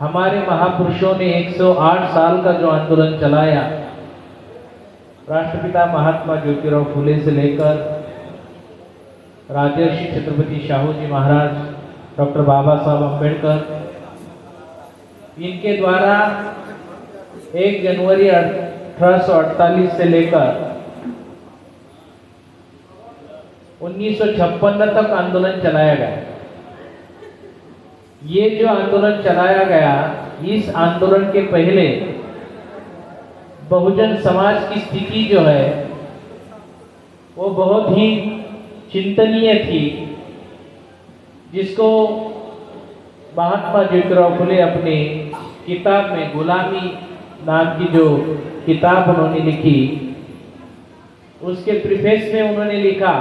हमारे महापुरुषों ने 108 साल का जो आंदोलन चलाया, राष्ट्रपिता महात्मा ज्योतिराव फुले से लेकर राजर्षि छत्रपति शाहू जी महाराज, डॉक्टर बाबा साहब अम्बेडकर, इनके द्वारा 1 जनवरी 1848 से लेकर 1956 तक आंदोलन चलाया गया। ये जो आंदोलन चलाया गया, इस आंदोलन के पहले बहुजन समाज की स्थिति जो है वो बहुत ही चिंतनीय थी, जिसको महात्मा ज्योतिराव फुले अपने किताब में गुलामी नाम की जो किताब उन्होंने लिखी, उसके प्रीफेस में उन्होंने लिखा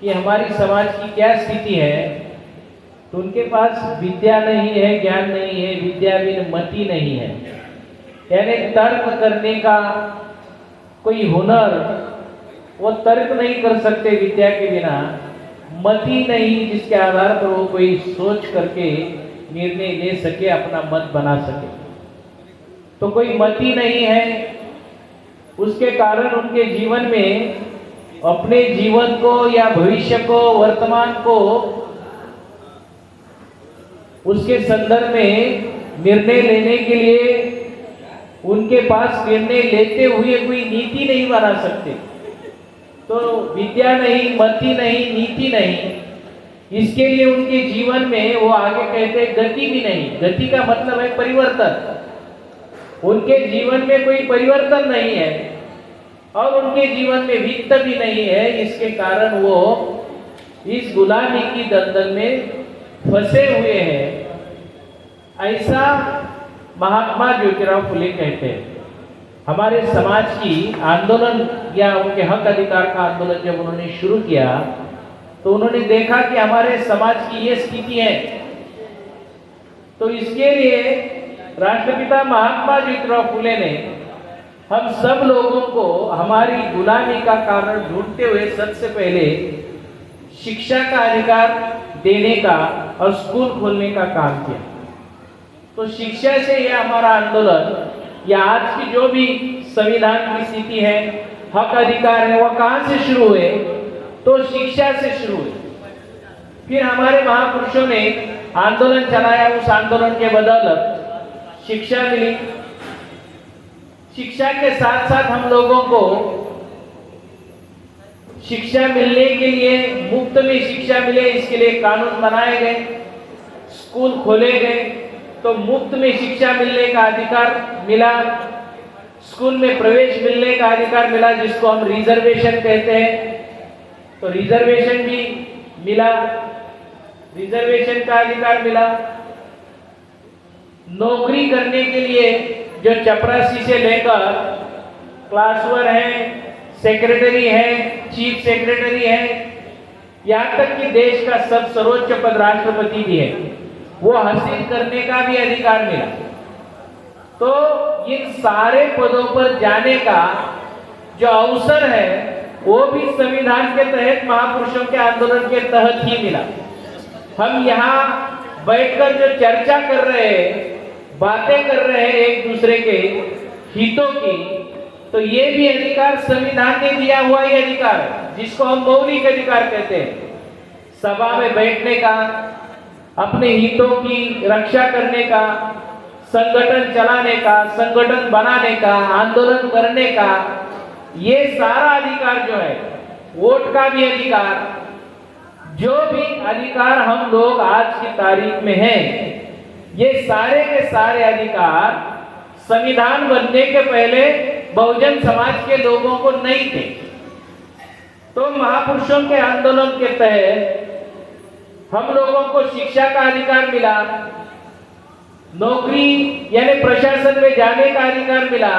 कि हमारी समाज की क्या स्थिति है। तो उनके पास विद्या नहीं है, ज्ञान नहीं है, विद्या बिन मति नहीं है, यानी तर्क करने का कोई हुनर, वो तर्क नहीं कर सकते विद्या के बिना। मति नहीं जिसके आधार पर वो कोई सोच करके निर्णय ले सके, अपना मत बना सके। तो कोई मति नहीं है, उसके कारण उनके जीवन में अपने जीवन को या भविष्य को, वर्तमान को, उसके संदर्भ में निर्णय लेने के लिए उनके पास निर्णय लेते हुए कोई नीति नहीं बना सकते। तो विद्या नहीं, मति नहीं, नीति नहीं, इसके लिए उनके जीवन में वो आगे कहते हैं गति भी नहीं। गति का मतलब है परिवर्तन। उनके जीवन में कोई परिवर्तन नहीं है और उनके जीवन में वित्त भी नहीं है। इसके कारण वो इस गुलामी की दलदल में फंसे हुए हैं, ऐसा महात्मा ज्योतिराव फुले कहते हैं। हमारे समाज की आंदोलन या उनके हक अधिकार का आंदोलन जब उन्होंने शुरू किया, तो उन्होंने देखा कि हमारे समाज की ये स्थिति है। तो इसके लिए राष्ट्रपिता महात्मा ज्योतिराव फुले ने हम सब लोगों को हमारी गुलामी का कारण ढूंढते हुए सबसे पहले शिक्षा का अधिकार देने का और स्कूल खोलने का काम किया। तो शिक्षा से यह हमारा आंदोलन या आज की जो भी संविधान की स्थिति है, हक अधिकार है, वह कहां से शुरू हुए? तो शिक्षा से शुरू हुए। फिर हमारे महापुरुषों ने आंदोलन चलाया, उस आंदोलन के बदौलत शिक्षा मिली। शिक्षा के साथ साथ हम लोगों को शिक्षा मिलने के लिए, मुफ्त में शिक्षा मिले, इसके लिए कानून बनाए गए, स्कूल खोले गए। तो मुफ्त में शिक्षा मिलने का अधिकार मिला, स्कूल में प्रवेश मिलने का अधिकार मिला, जिसको हम रिजर्वेशन कहते हैं। तो रिजर्वेशन भी मिला, रिजर्वेशन का अधिकार मिला। नौकरी करने के लिए जो चपरासी से लेकर क्लास 1 है, सेक्रेटरी है, चीफ सेक्रेटरी है, यहाँ तक कि देश का सब सर्वोच्च पद राष्ट्रपति भी है, वो हासिल करने का भी अधिकार मिला। तो इन सारे पदों पर जाने का जो अवसर है, वो भी संविधान के तहत, महापुरुषों के आंदोलन के तहत ही मिला। हम यहाँ बैठकर जो चर्चा कर रहे हैं, बातें कर रहे हैं एक दूसरे के हितों की, तो ये भी अधिकार संविधान ने दिया हुआ ही अधिकार है, जिसको हम मौलिक अधिकार कहते हैं। सभा में बैठने का, अपने हितों की रक्षा करने का, संगठन चलाने का, संगठन बनाने का, आंदोलन करने का, ये सारा अधिकार जो है, वोट का भी अधिकार, जो भी अधिकार हम लोग आज की तारीख में हैं, ये सारे के सारे अधिकार संविधान बनने के पहले बहुजन समाज के लोगों को नहीं थे। तो महापुरुषों के आंदोलन के तहत हम लोगों को शिक्षा का अधिकार मिला, नौकरी यानी प्रशासन में जाने का अधिकार मिला,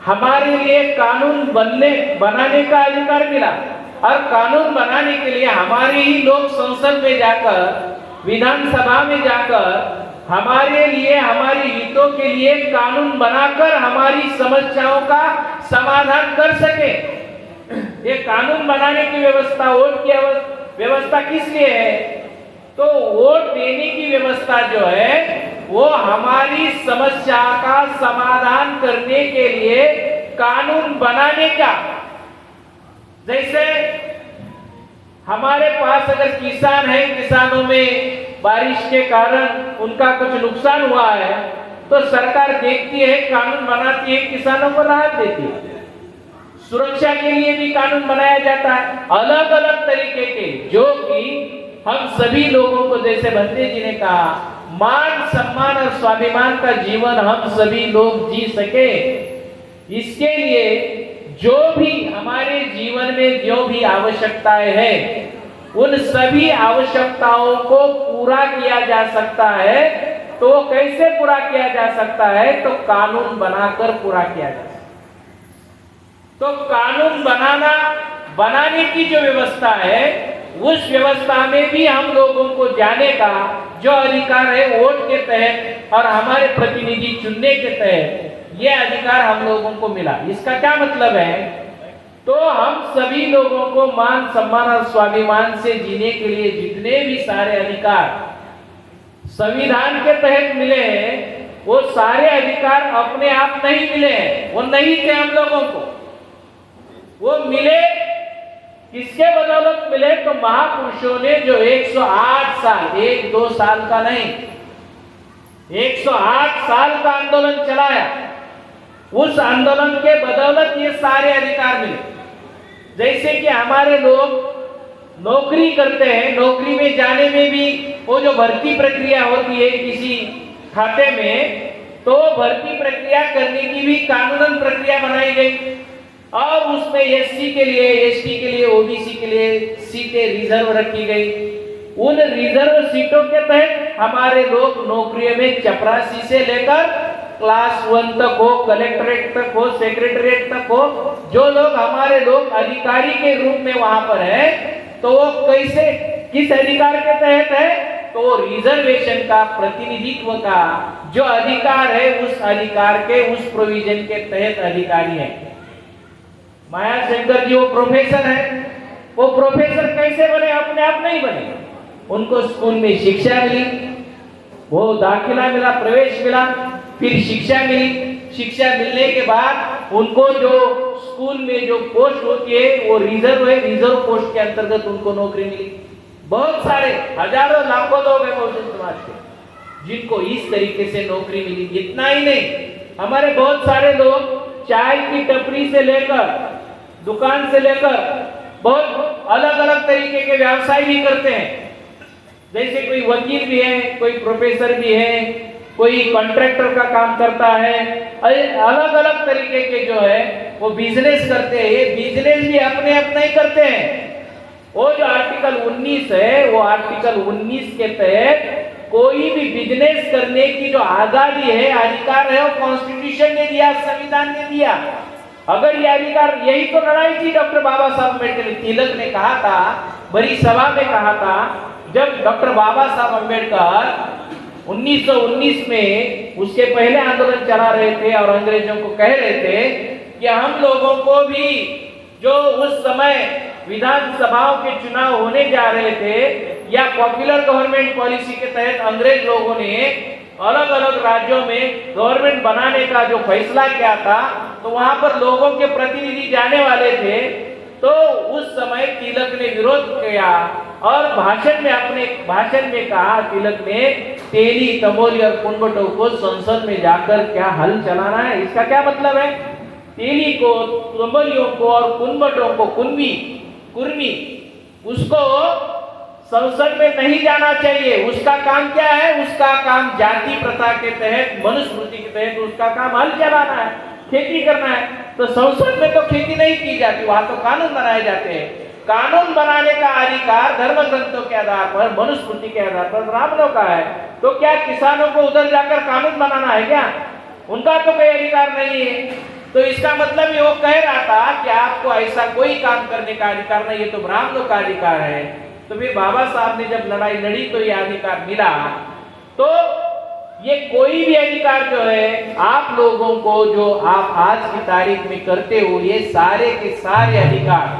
हमारे लिए कानून बनाने का अधिकार मिला, और कानून बनाने के लिए हमारे ही लोग संसद में जाकर, विधानसभा में जाकर हमारे लिए, हमारी हितों के लिए कानून बनाकर हमारी समस्याओं का समाधान कर सके। ये कानून बनाने की व्यवस्था, वोट की व्यवस्था किस लिए है? तो वोट देने की व्यवस्था जो है वो हमारी समस्या का समाधान करने के लिए कानून बनाने का। जैसे हमारे पास अगर किसान है, किसानों में बारिश के कारण उनका कुछ नुकसान हुआ है, तो सरकार देखती है, कानून बनाती है, किसानों को राहत देती है। सुरक्षा के लिए भी कानून बनाया जाता है, अलग अलग तरीके के, जो कि हम सभी लोगों को, जैसे बंदे जी ने कहा, मान सम्मान और स्वाभिमान का जीवन हम सभी लोग जी सके, इसके लिए जो भी हमारे जीवन में जो भी आवश्यकताएं हैं, उन सभी आवश्यकताओं को पूरा किया जा सकता है। तो कैसे पूरा किया जा सकता है? तो कानून बनाकर पूरा किया जा सकता है। तो कानून बनाने की जो व्यवस्था है, उस व्यवस्था में भी हम लोगों को जाने का जो अधिकार है, वोट के तहत और हमारे प्रतिनिधि चुनने के तहत, ये अधिकार हम लोगों को मिला। इसका क्या मतलब है? तो हम सभी लोगों को मान सम्मान और स्वाभिमान से जीने के लिए जितने भी सारे अधिकार संविधान के तहत मिले हैं, वो सारे अधिकार अपने आप नहीं मिले हैं, वो नहीं थे हम लोगों को। वो मिले किसके बदौलत मिले? तो महापुरुषों ने जो 108 साल, 1-2 साल का नहीं, 108 साल का आंदोलन चलाया, उस आंदोलन के बदौलत ये सारे अधिकार मिले। जैसे कि हमारे लोग नौकरी करते हैं, नौकरी में जाने में भी वो जो भर्ती प्रक्रिया होती है किसी खाते में, तो भर्ती प्रक्रिया करने की भी कानूनन प्रक्रिया बनाई गई, और उसमें एससी के लिए, एसटी के लिए, ओबीसी के लिए सीटें रिजर्व रखी गई। उन रिजर्व सीटों के तहत हमारे लोग नौकरियों में चपरासी से लेकर क्लास 1 तक हो, कलेक्ट्रेट तक हो, सेक्रेटरीट तक हो, जो लोग हमारे लोग अधिकारी के रूप में वहां पर है, तो वो कैसे, किस अधिकार के तहत है? तो रिजर्वेशन का, प्रतिनिधित्व का जो अधिकार है, उस अधिकार के, उस प्रोविजन के तहत अधिकारी है। माया शंकर जी वो प्रोफेसर है, वो प्रोफेसर कैसे बने? अपने आप नहीं बने, उनको स्कूल में शिक्षा मिली, वो दाखिला मिला, प्रवेश मिला, फिर शिक्षा मिली। शिक्षा मिलने के बाद उनको जो स्कूल में जो पोस्ट होती है, वो रिजर्व है, रिजर्व पोस्ट के अंतर्गत उनको नौकरी मिली। बहुत सारे हजारों लाखों लोग हैं बहुजन समाज के, जिनको इस तरीके से नौकरी मिली। इतना ही नहीं, हमारे बहुत सारे लोग चाय की टपरी से लेकर, दुकान से लेकर, बहुत अलग अलग तरीके के व्यवसाय भी करते हैं। जैसे कोई वकील भी है, कोई प्रोफेसर भी है, कोई कॉन्ट्रैक्टर का काम करता है, अलग अलग तरीके के जो है वो बिजनेस करते हैं। ये बिजनेस भी अपने आप नहीं करते हैं। वो जो आर्टिकल 19 है, वो आर्टिकल 19 के तहत कोई भी बिजनेस करने की जो आजादी है, अधिकार है, वो कॉन्स्टिट्यूशन ने दिया, संविधान ने दिया। अगर ये अधिकार, यही तो लड़ाई थी डॉक्टर बाबा साहब अम्बेडकर, तिलक ने कहा था, बड़ी सभा में कहा था, जब डॉक्टर बाबा साहब अम्बेडकर 1919 में उसके पहले आंदोलन चला रहे थे और अंग्रेजों को कह रहे थे कि हम लोगों को भी, जो उस समय विधानसभाओं के चुनाव होने जा रहे थे, या पॉपुलर गवर्नमेंट पॉलिसी के तहत अंग्रेज लोगों ने अलग अलग राज्यों में गवर्नमेंट बनाने का जो फैसला किया था, तो वहां पर लोगों के प्रतिनिधि जाने वाले थे। तो उस समय तिलक ने विरोध किया और अपने भाषण में कहा तिलक ने, तेली, तमोली और कुनबटों को संसद में जाकर क्या हल चलाना है। इसका क्या मतलब है? तेली को, तमोलियों को और कुनबटों को, कुर्मी, उसको संसद में नहीं जाना चाहिए। उसका काम क्या है? उसका काम जाति प्रथा के तहत, मनुस्मृति के तहत उसका काम हल चलाना है, खेती करना है। तो संसद में तो खेती नहीं की जाती, वहां तो कानून बनाए जाते हैं। कानून बनाने का अधिकार धर्म ग्रंथों के आधार पर, मनुस्मृति के आधार पर ब्राह्मणों का है। तो क्या किसानों को उधर जाकर कानून बनाना है क्या? उनका तो कोई अधिकार नहीं है। तो इसका मतलब ये वो कह रहा था कि आपको ऐसा कोई काम करने का अधिकार नहीं है, तो ब्राह्मणों का अधिकार है। तो फिर बाबा साहब ने जब लड़ाई लड़ी तो ये अधिकार मिला। तो ये कोई भी अधिकार जो है आप लोगों को, जो आप आज की तारीख में करते हो, ये सारे के सारे अधिकार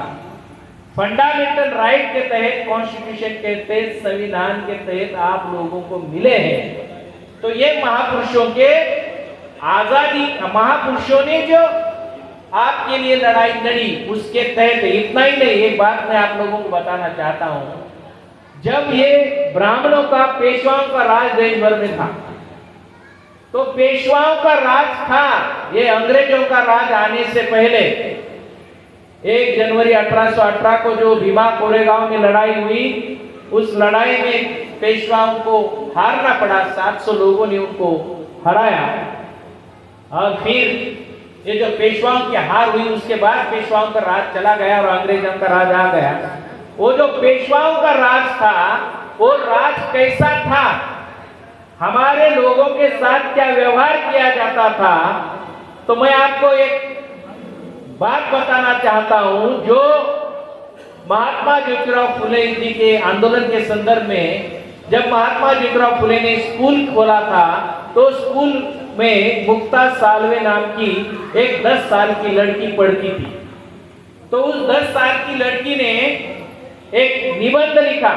फंडामेंटल राइट के तहत, कॉन्स्टिट्यूशन के तहत, संविधान के तहत आप लोगों को मिले हैं। तो ये महापुरुषों के आजादी, महापुरुषों ने जो आपके लिए लड़ाई लड़ी उसके तहत। इतना ही नहीं, एक बात मैं आप लोगों को बताना चाहता हूं, जब ये ब्राह्मणों का, पेशवाओं का राज देश भर में था, तो पेशवाओं का राज था, ये अंग्रेजों का राज आने से पहले 1 जनवरी 1818 को जो भीमा कोरेगांव में लड़ाई हुई, उस लड़ाई में पेशवाओं को हारना पड़ा, 700 लोगों ने उनको हराया। और फिर ये जो पेशवाओं की हार हुई, उसके बाद पेशवाओं का राज चला गया और अंग्रेजों का राज आ गया। वो जो पेशवाओं का राज था, वो राज कैसा था, हमारे लोगों के साथ क्या व्यवहार किया जाता था, तो मैं आपको एक बात बताना चाहता हूं। जो महात्मा ज्योतिराव फुले जी के आंदोलन के संदर्भ में, जब महात्मा ज्योतिराव फुले ने स्कूल खोला था, तो स्कूल में मुक्ता सालवे नाम की एक 10 साल की लड़की पढ़ती थी। तो उस 10 साल की लड़की ने एक निबंध लिखा।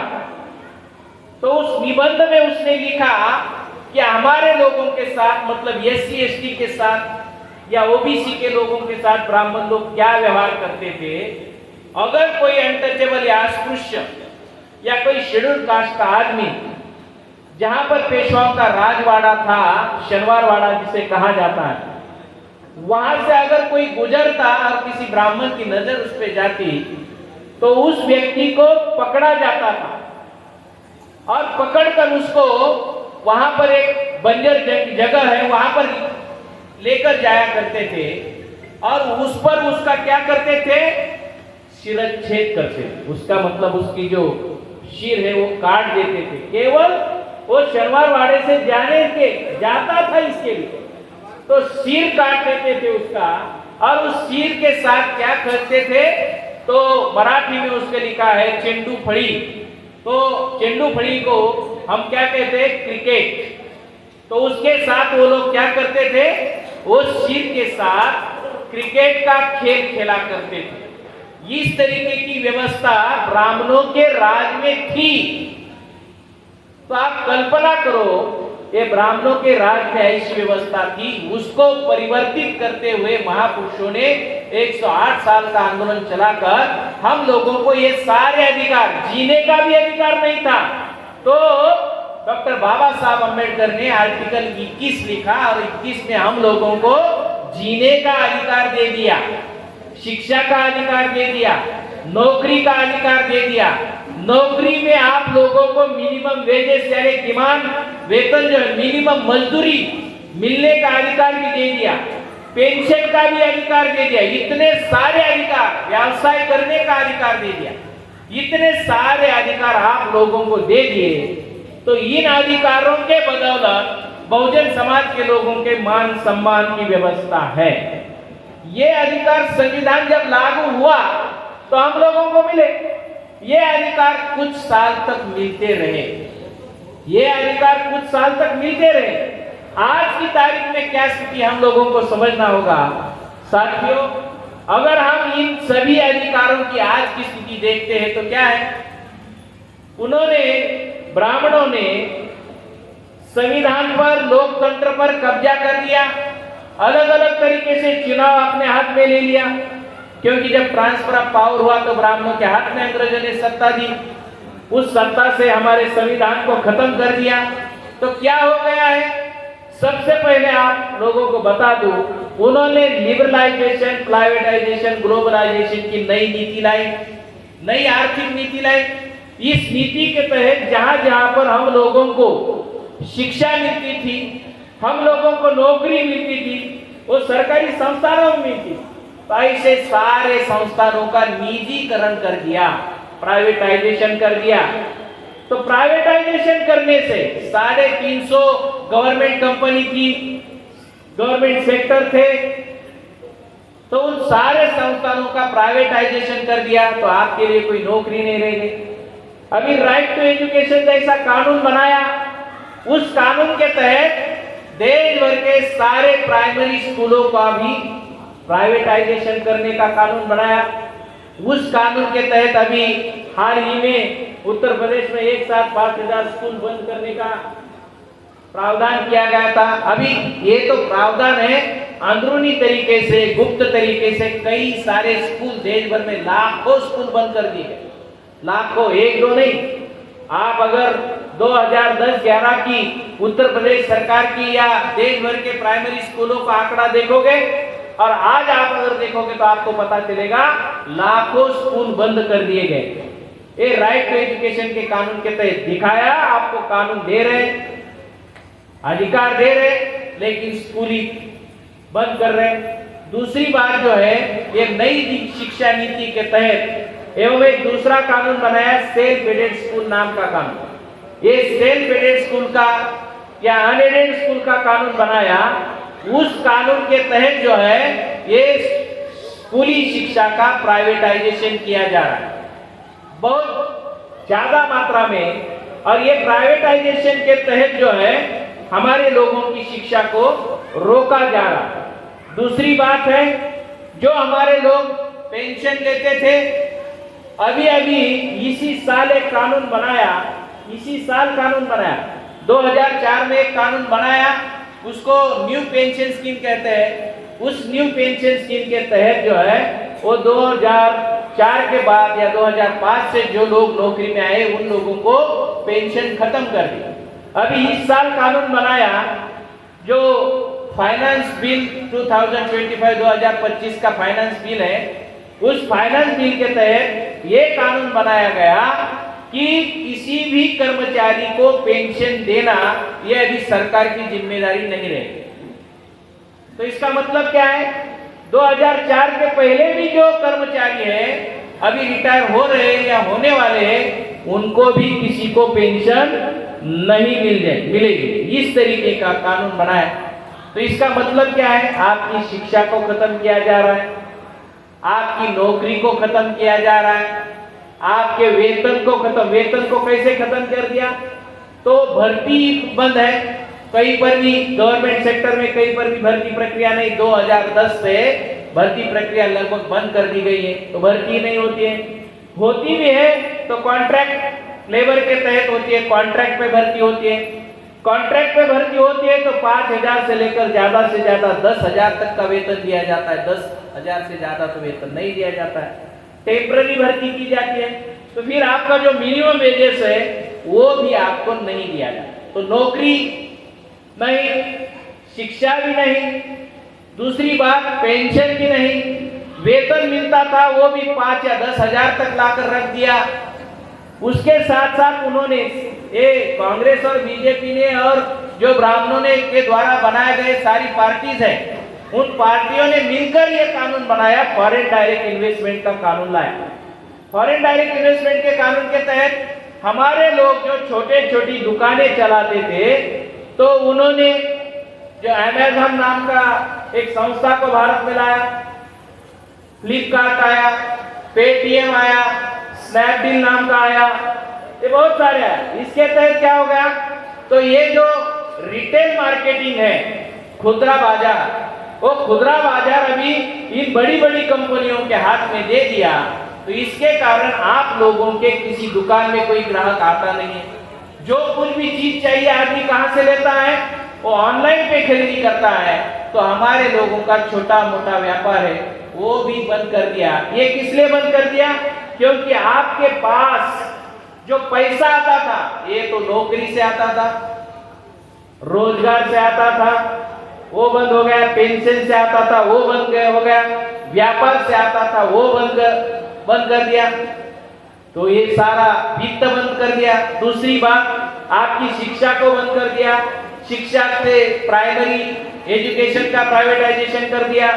तो उस निबंध में उसने लिखा कि हमारे लोगों के साथ, मतलब SC ST के साथ या OBC के लोगों के साथ ब्राह्मण लोग क्या व्यवहार करते थे। अगर कोई अनटचेबल या अस्पृश्य या कोई शेड्यूल कास्ट का आदमी, जहां पर पेशवाओं का राजवाड़ा था, शनिवारवाड़ा जिसे कहा जाता है, वहां से अगर कोई गुजरता और किसी ब्राह्मण की नजर उस पे जाती, तो उस व्यक्ति को पकड़ा जाता था और पकड़कर उसको वहां पर एक बंजर जगह है, वहां पर लेकर जाया करते थे और उस पर उसका क्या करते थे, शिरच्छेद करते थे। उसका मतलब उसकी जो शिर है वो काट देते थे। केवल वो शनिवारवाड़े से जाता था इसके लिए, तो सिर काट देते थे उसका। और उस सिर के साथ क्या करते थे, तो मराठी में उसके लिखा है चेंडू फड़ी। तो चेंडू फड़ी को हम क्या कहते हैं, क्रिकेट। तो उसके साथ वो लोग क्या करते थे, वो सिर के साथ क्रिकेट का खेल खेला करते थे। इस तरीके की व्यवस्था ब्राह्मणों के राज में थी। तो आप कल्पना करो, ये ब्राह्मणों के राज में ऐसी व्यवस्था थी, उसको परिवर्तित करते हुए महापुरुषों ने 108 साल का आंदोलन चलाकर हम लोगों को ये सारे अधिकार, जीने का भी अधिकार नहीं था, तो डॉक्टर बाबा साहब अम्बेडकर ने आर्टिकल 21 लिखा और 21 में हम लोगों को जीने का अधिकार दे दिया, शिक्षा का अधिकार दे दिया, नौकरी का अधिकार दे दिया। नौकरी में आप लोगों को मिनिमम वेजेस यानी डिमांड वेतन जो है, मिनिमम मजदूरी मिलने का अधिकार भी दे दिया, पेंशन का भी अधिकार दे दिया, इतने सारे अधिकार, व्यवसाय करने का अधिकार दे दिया, इतने सारे अधिकार आप लोगों को दे दिए। तो इन अधिकारों के बदौलत बहुजन समाज के लोगों के मान सम्मान की व्यवस्था है। ये अधिकार संविधान जब लागू हुआ तो हम लोगों को मिले, ये अधिकार कुछ साल तक मिलते रहे, ये अधिकार कुछ साल तक मिलते रहे। आज की तारीख में क्या स्थिति हम लोगों को समझना होगा। साथियों, अगर हम इन सभी अधिकारों की आज की स्थिति देखते हैं तो क्या है, उन्होंने, ब्राह्मणों ने संविधान पर, लोकतंत्र पर कब्जा कर लिया, अलग अलग तरीके से चुनाव अपने हाथ में ले लिया, क्योंकि जब ट्रांसफर ऑफ पावर हुआ तो ब्राह्मणों के हाथ में अंग्रेजों ने सत्ता दी, उस सत्ता से हमारे संविधान को खत्म कर दिया। तो क्या हो गया है, सबसे पहले आप लोगों को बता दूं, उन्होंने लिबरलाइजेशन, प्राइवेटाइजेशन, ग्लोबलाइजेशन की नई नीति लाई, नई आर्थिक नीति लाई। इस नीति के तहत जहां जहां पर हम लोगों को शिक्षा मिलती थी, हम लोगों को नौकरी मिलती थी, वो सरकारी संस्थानों में मिलती, तो ऐसे सारे संस्थानों का निजीकरण कर दिया, प्राइवेटाइजेशन कर दिया। तो प्राइवेटाइजेशन करने से 350 गवर्नमेंट कंपनी थी, गवर्नमेंट सेक्टर थे, तो उन सारे संस्थानों का प्राइवेटाइजेशन कर दिया, तो आपके लिए कोई नौकरी नहीं रह गई। अभी राइट टू एजुकेशन जैसा कानून बनाया, उस कानून के तहत देश भर के सारे प्राइमरी स्कूलों का भी प्राइवेटाइजेशन करने का कानून बनाया। उस कानून के तहत अभी हाल ही में उत्तर प्रदेश में एक साथ 5,000 स्कूल बंद करने का प्रावधान किया गया था। अभी ये तो प्रावधान है, अंदरूनी तरीके से, गुप्त तरीके से कई सारे स्कूल देश भर में लाखों स्कूल बंद कर दिए गए, लाखों, एक दो नहीं। आप अगर 2010-11 की उत्तर प्रदेश सरकार की या देश भर के प्राइमरी स्कूलों का आंकड़ा देखोगे और आज आप अगर देखोगे तो आपको पता चलेगा लाखों स्कूल बंद कर दिए गए। ये राइट टू एजुकेशन के कानून के तहत दिखाया, आपको कानून दे रहे, अधिकार दे रहे, लेकिन स्कूली बंद कर रहे। दूसरी बात जो है, ये नई शिक्षा नीति के तहत एवं एक दूसरा कानून बनाया, सेल्फ एडेड स्कूल नाम का कानून। ये सेल्फ एडेड स्कूल का या अनएडेड स्कूल का कानून बनाया। उस कानून के तहत जो है ये स्कूली शिक्षा का प्राइवेटाइजेशन किया जा रहा है बहुत ज्यादा मात्रा में, और ये प्राइवेटाइजेशन के तहत जो है हमारे लोगों की शिक्षा को रोका जा रहा है। दूसरी बात है, जो हमारे लोग पेंशन लेते थे, अभी अभी इसी साल एक कानून बनाया, इसी साल कानून बनाया, 2004 में एक कानून बनाया, उसको न्यू पेंशन स्कीम कहते हैं। उस न्यू पेंशन स्कीम के तहत जो है वो 2004 के बाद या 2005 से जो लोग नौकरी में आए उन लोगों को पेंशन खत्म कर दी। अभी इस साल कानून बनाया, जो फाइनेंस बिल 2025 का फाइनेंस बिल है, उस फाइनेंस बिल के तहत ये कानून बनाया गया कि किसी भी कर्मचारी को पेंशन देना ये अभी सरकार की जिम्मेदारी नहीं रहेगी। तो इसका मतलब क्या है, 2004 के पहले भी जो कर्मचारी है अभी रिटायर हो रहे हैं या होने वाले हैं, उनको भी किसी को पेंशन नहीं मिलेगी। इस तरीके का कानून बनाया। तो इसका मतलब क्या है, आपकी शिक्षा को खत्म किया जा रहा है, आपकी नौकरी को खत्म किया जा रहा है, आपके वेतन को खत्म। वेतन को कैसे खत्म कर दिया, तो भर्ती बंद है, कहीं पर भी गवर्नमेंट सेक्टर में कहीं पर भी भर्ती प्रक्रिया नहीं। 2010 से भर्ती प्रक्रिया लगभग बंद कर दी गई है, तो भर्ती नहीं होती है, होती भी है तो कॉन्ट्रैक्ट लेबर के तहत होती है, कॉन्ट्रैक्ट पे भर्ती होती है। कॉन्ट्रैक्ट पे भर्ती होती है तो 5,000 से लेकर ज्यादा से ज्यादा 10,000 तक का वेतन दिया जाता है। 10,000 से ज्यादा तो वेतन नहीं दिया जाता है। टेम्पररी भर्ती की जाती है, तो फिर आपका जो मिनिमम वेजेस है वो भी आपको नहीं दिया जाता। तो नौकरी नहीं, शिक्षा भी नहीं, दूसरी बात पेंशन भी नहीं, वेतन मिलता था वो भी 5 या 10,000 तक लाकर रख दिया। उसके साथ साथ उन्होंने ये कांग्रेस और बीजेपी ने और जो ब्राह्मणों ने के द्वारा बनाए गए सारी पार्टीज है, उन पार्टियों ने मिलकर ये कानून बनाया, फॉरेन डायरेक्ट इन्वेस्टमेंट का कानून लाया। फॉरेन डायरेक्ट इन्वेस्टमेंट के कानून के तहत हमारे लोग जो छोटे छोटी दुकानें चलाते थे, तो उन्होंने जो अमेज़न नाम का एक संस्था को भारत में लाया, फ्लिपकार्ट आया, पेटीएम आया, स्नैपडील नाम का आया, ये बहुत सारे आए। इसके तहत क्या हो गया, तो ये जो रिटेल मार्केटिंग है, खुदरा बाजार, वो खुदरा बाजार अभी इन बड़ी बड़ी कंपनियों के हाथ में दे दिया। तो इसके कारण आप लोगों के किसी दुकान में कोई ग्राहक आता नहीं है। जो कुछ भी चीज चाहिए आदमी कहां से लेता है, वो ऑनलाइन पे खरीदी करता है। तो हमारे लोगों का छोटा मोटा व्यापार है वो भी बंद कर दिया। ये किस लिए बंद कर दिया, क्योंकि आपके पास जो पैसा आता था ये तो नौकरी से आता था, रोजगार से आता था, वो बंद हो गया। पेंशन से आता था वो बंद हो गया। व्यापार से आता था वो बंद कर दिया। तो ये सारा वित्त बंद कर दिया। दूसरी बात, आपकी शिक्षा को बंद कर दिया। शिक्षा से प्राइमरी एजुकेशन का प्राइवेटाइजेशन कर दिया,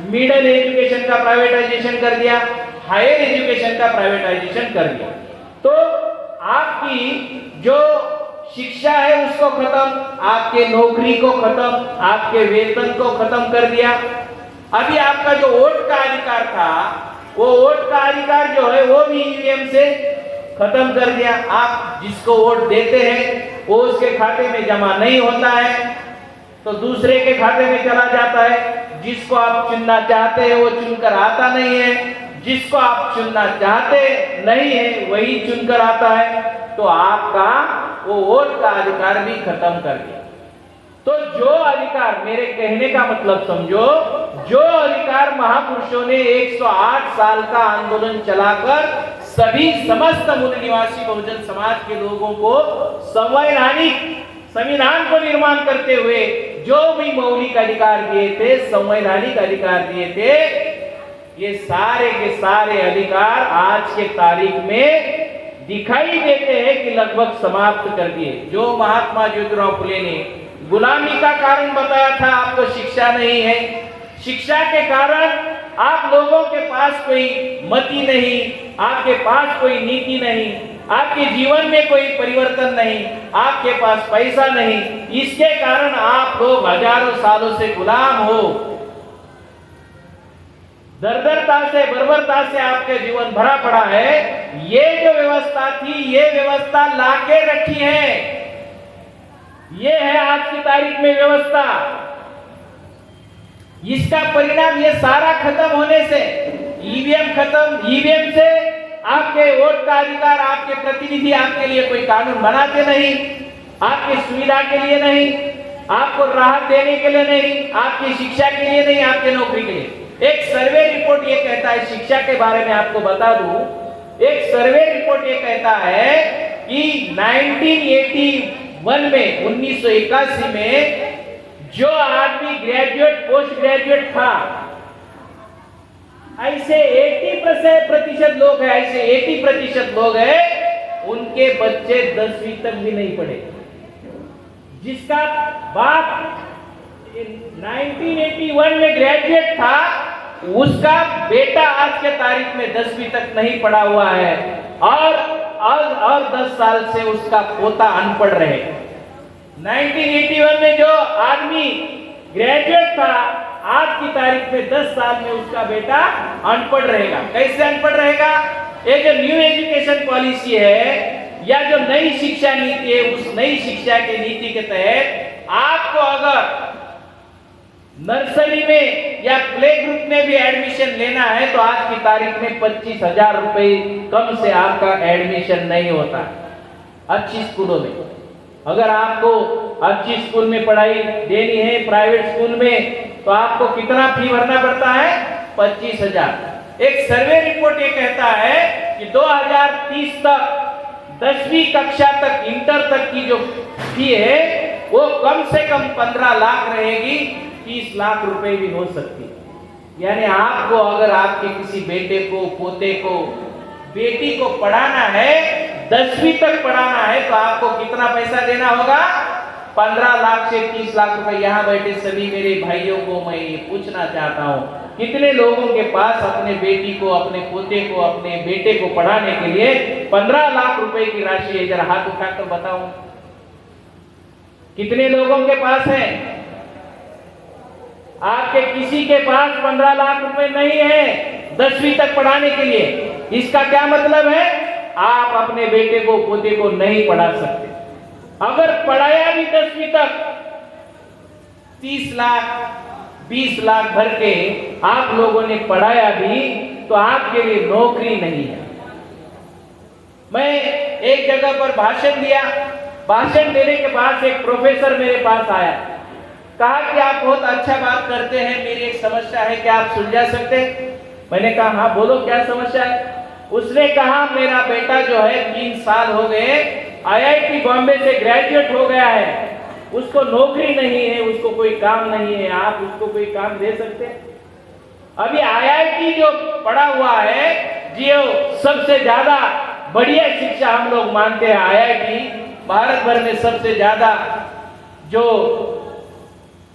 मिडिल एजुकेशन का प्राइवेटाइजेशन कर दिया, हायर एजुकेशन का प्राइवेटाइजेशन कर दिया। तो आपकी जो शिक्षा है उसको खत्म, आपके नौकरी को खत्म, आपके वेतन को खत्म कर दिया। अभी आपका जो वोट का अधिकार था, वो वोट का अधिकार जो है वो भी ईवीएम से खत्म कर दिया। आप जिसको वोट देते हैं वो उसके खाते में जमा नहीं होता है, तो दूसरे के खाते में चला जाता है। जिसको आप चुनना चाहते हैं वो चुनकर आता नहीं है, जिसको आप चुनना चाहते नहीं है वही चुनकर आता है। तो आपका वो वोट का अधिकार भी खत्म कर दिया। तो जो अधिकार, मेरे कहने का मतलब समझो, जो अधिकार महापुरुषों ने 108 साल का आंदोलन चलाकर सभी समस्त मूल निवासी बहुजन समाज के लोगों को संविधान को निर्माण करते हुए जो भी मौलिक अधिकार दिए थे, संवैधानिक अधिकार दिए थे, ये सारे के सारे अधिकार आज के तारीख में दिखाई देते हैं कि लगभग समाप्त कर दिए। जो महात्मा ज्योतिराव फुले ने गुलामी का कारण बताया था, आपको शिक्षा नहीं है, शिक्षा के कारण आप लोगों के पास कोई मति नहीं, आपके पास कोई नीति नहीं, आपके जीवन में कोई परिवर्तन नहीं, आपके पास पैसा नहीं, इसके कारण आप लोग हजारों सालों से गुलाम हो। दरदरता से, बर्बरता से आपके जीवन भरा पड़ा है। ये जो व्यवस्था थी, ये व्यवस्था लाके रखी है, ये है आज की तारीख में व्यवस्था। इसका परिणाम ये सारा खत्म होने से, ईवीएम खत्म, ईवीएम से आपके वोट का अधिकार, आपके प्रतिनिधि आपके लिए कोई कानून बनाते नहीं, आपकी सुविधा के लिए नहीं, आपको राहत देने के लिए नहीं, आपकी शिक्षा के लिए नहीं, आपके नौकरी के लिए। एक सर्वे रिपोर्ट ये कहता है, शिक्षा के बारे में आपको बता दूं, एक सर्वे रिपोर्ट ये कहता है कि 1981 में, 1981 में जो आदमी ग्रेजुएट, पोस्ट ग्रेजुएट था, ऐसे 80% लोग हैं, ऐसे 80% लोग हैं, उनके बच्चे 10वीं तक भी नहीं पढ़े। जिसका बाप 1981 में ग्रेजुएट था, उसका बेटा आज के तारीख में 10वीं तक नहीं पढ़ा हुआ है, और 10 साल से उसका पोता अनपढ़ रहे। 1981 में जो आदमी ग्रेजुएट था, आज की तारीख में 10 साल में उसका बेटा अनपढ़ रहेगा। कैसे अनपढ़ रहेगा? ये जो न्यू एजुकेशन पॉलिसी है या जो नई शिक्षा नीति है, उस नई शिक्षा की नीति के तहत आपको अगर नर्सरी में या प्ले ग्रुप में भी एडमिशन लेना है तो आज की तारीख में 25,000 रुपए कम से आपका एडमिशन नहीं होता अच्छी स्कूलों में। अगर आपको अच्छी स्कूल में पढ़ाई देनी है, प्राइवेट स्कूल में, तो आपको कितना फी भरना पड़ता है? 25,000। एक सर्वे रिपोर्ट ये कहता है कि 2030 तक 10वीं कक्षा तक, इंटर तक की जो फी है वो कम से कम 15 लाख रहेगी, 30 लाख रुपए भी हो सकती है। यानी आपको अगर आपके किसी बेटे को, पोते को, बेटी को पढ़ाना है, 10वीं तक पढ़ाना है, तो आपको कितना पैसा देना होगा? 15 लाख से 30 लाख रुपए। यहाँ बैठे सभी मेरे भाइयों को मैं ये पूछना चाहता हूँ, कितने लोगों के पास अपने बेटी को, अपने पोते को, अपने बेटे को पढ़ाने के लिए 15 लाख रुपए की राशि है? जरा हाथ उठाकर बताओ, कितने लोगों के पास है? आपके किसी के पास 15 लाख रुपए नहीं है 10वीं तक पढ़ाने के लिए। इसका क्या मतलब है? आप अपने बेटे को, पोते को नहीं पढ़ा सकते। अगर पढ़ाया भी 10वीं तक, 30 लाख 20 लाख भर के आप लोगों ने पढ़ाया भी, तो आपके लिए नौकरी नहीं है। मैं एक जगह पर भाषण दिया, भाषण देने के बाद एक प्रोफेसर मेरे पास आया, कहा कि आप बहुत अच्छा बात करते हैं, मेरी एक समस्या है, क्या आप सुलझा सकते हैं? मैंने कहा हाँ बोलो, क्या समस्या है? उसने कहा मेरा बेटा जो है 3 साल हो गए IIT बॉम्बे से ग्रेजुएट हो गया है, उसको नौकरी नहीं है, उसको कोई काम नहीं है, आप उसको कोई काम दे सकते हैं? अभी IIT जो पढ़ा हुआ है, जो सबसे ज्यादा बढ़िया शिक्षा हम लोग मानते हैं, IIT भारत भर में सबसे ज्यादा जो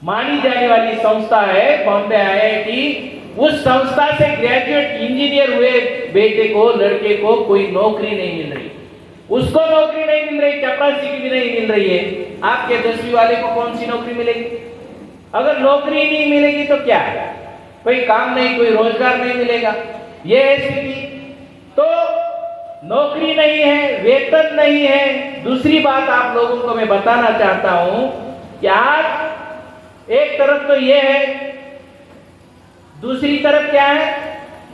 मानी जाने वाली संस्था है बॉम्बे IIT, उस संस्था से ग्रेजुएट इंजीनियर हुए बेटे को, लड़के को कोई नौकरी नहीं मिल रही, उसको नौकरी नहीं मिल रही, चपरासी की भी नहीं मिल रही है। आपके 10वीं वाले को कौन सी नौकरी मिलेगी? अगर नौकरी नहीं मिलेगी तो क्या है? कोई काम नहीं, कोई रोजगार नहीं मिलेगा, ये है स्थिति। तो नौकरी नहीं है, वेतन नहीं है। दूसरी बात आप लोगों को मैं बताना चाहता हूं कि आज एक तरफ तो ये है, दूसरी तरफ क्या है?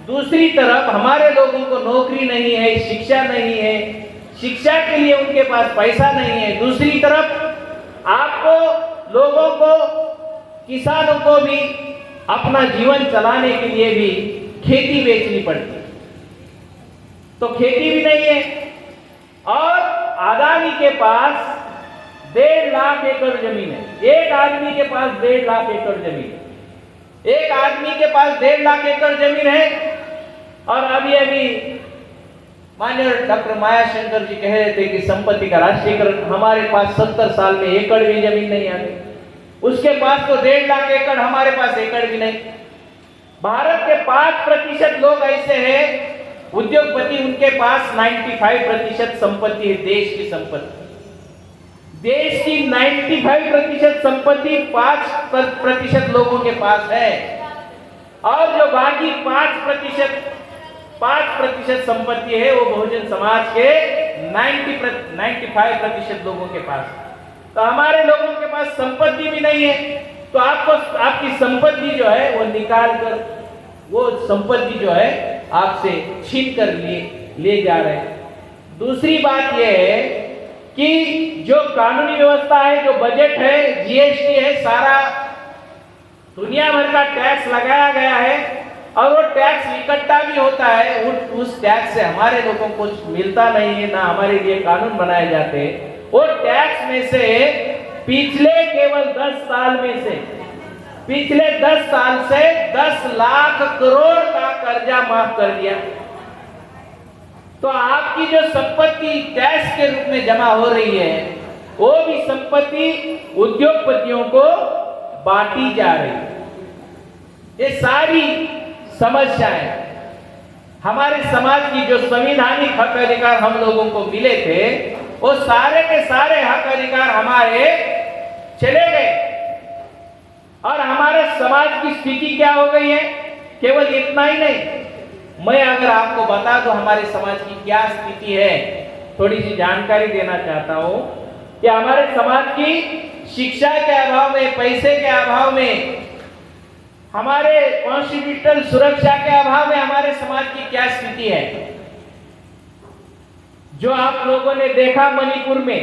दूसरी तरफ हमारे लोगों को नौकरी नहीं है, शिक्षा नहीं है, शिक्षा के लिए उनके पास पैसा नहीं है। दूसरी तरफ आपको लोगों को, किसानों को भी अपना जीवन चलाने के लिए भी खेती बेचनी पड़ती है। तो खेती भी नहीं है और अदानी के पास 1.5 लाख एकड़ जमीन है। एक आदमी के पास 1.5 लाख एकड़ जमीन है। एक आदमी के पास 1.5 लाख एकड़ जमीन है। और अभी अभी माननीय डॉक्टर मायाशंकर जी कह रहे थे कि संपत्ति का राष्ट्रीयकरण, हमारे पास 70 साल में एकड़ भी जमीन नहीं आ गई। उसके पास तो 1.5 लाख एकड़, हमारे पास एकड़ भी नहीं। भारत के 5% लोग ऐसे हैं उद्योगपति, उनके पास 95% संपत्ति है, देश की संपत्ति। देश की 95% संपत्ति 5% लोगों के पास है। और जो बाकी 5% संपत्ति है वो बहुजन समाज के 95% लोगों के पास। तो हमारे लोगों के पास संपत्ति भी नहीं है। तो आपको आपकी संपत्ति जो है वो निकाल कर, वो संपत्ति जो है आपसे छीन कर ले जा रहे हैं। दूसरी बात यह है कि जो कानूनी व्यवस्था है, जो बजट है, जीएसटी है, सारा दुनिया भर का टैक्स लगाया गया है और वो टैक्स इकट्ठा भी होता है। उस टैक्स से हमारे लोगों को कुछ मिलता नहीं है, ना हमारे लिए कानून बनाए जाते हैं। वो टैक्स में से पिछले केवल 10 साल में से, पिछले 10 साल से 10 लाख करोड़ का कर्जा माफ कर दिया। तो आपकी जो संपत्ति टैक्स के रूप में जमा हो रही है, वो भी संपत्ति उद्योगपतियों को बांटी जा रही है। ये सारी समस्याएं हमारे समाज की जो संवैधानिक हक अधिकार हम लोगों को मिले थे, वो सारे के सारे हक अधिकार हमारे चले गए। और हमारे समाज की स्थिति क्या हो गई है? केवल इतना ही नहीं, मैं अगर आपको बता दूं हमारे समाज की क्या स्थिति है, थोड़ी सी जानकारी देना चाहता हूं कि हमारे समाज की शिक्षा के अभाव में, पैसे के अभाव में, हमारे कॉन्स्टिट्यूशनल सुरक्षा के अभाव में हमारे समाज की क्या स्थिति है। जो आप लोगों ने देखा मणिपुर में,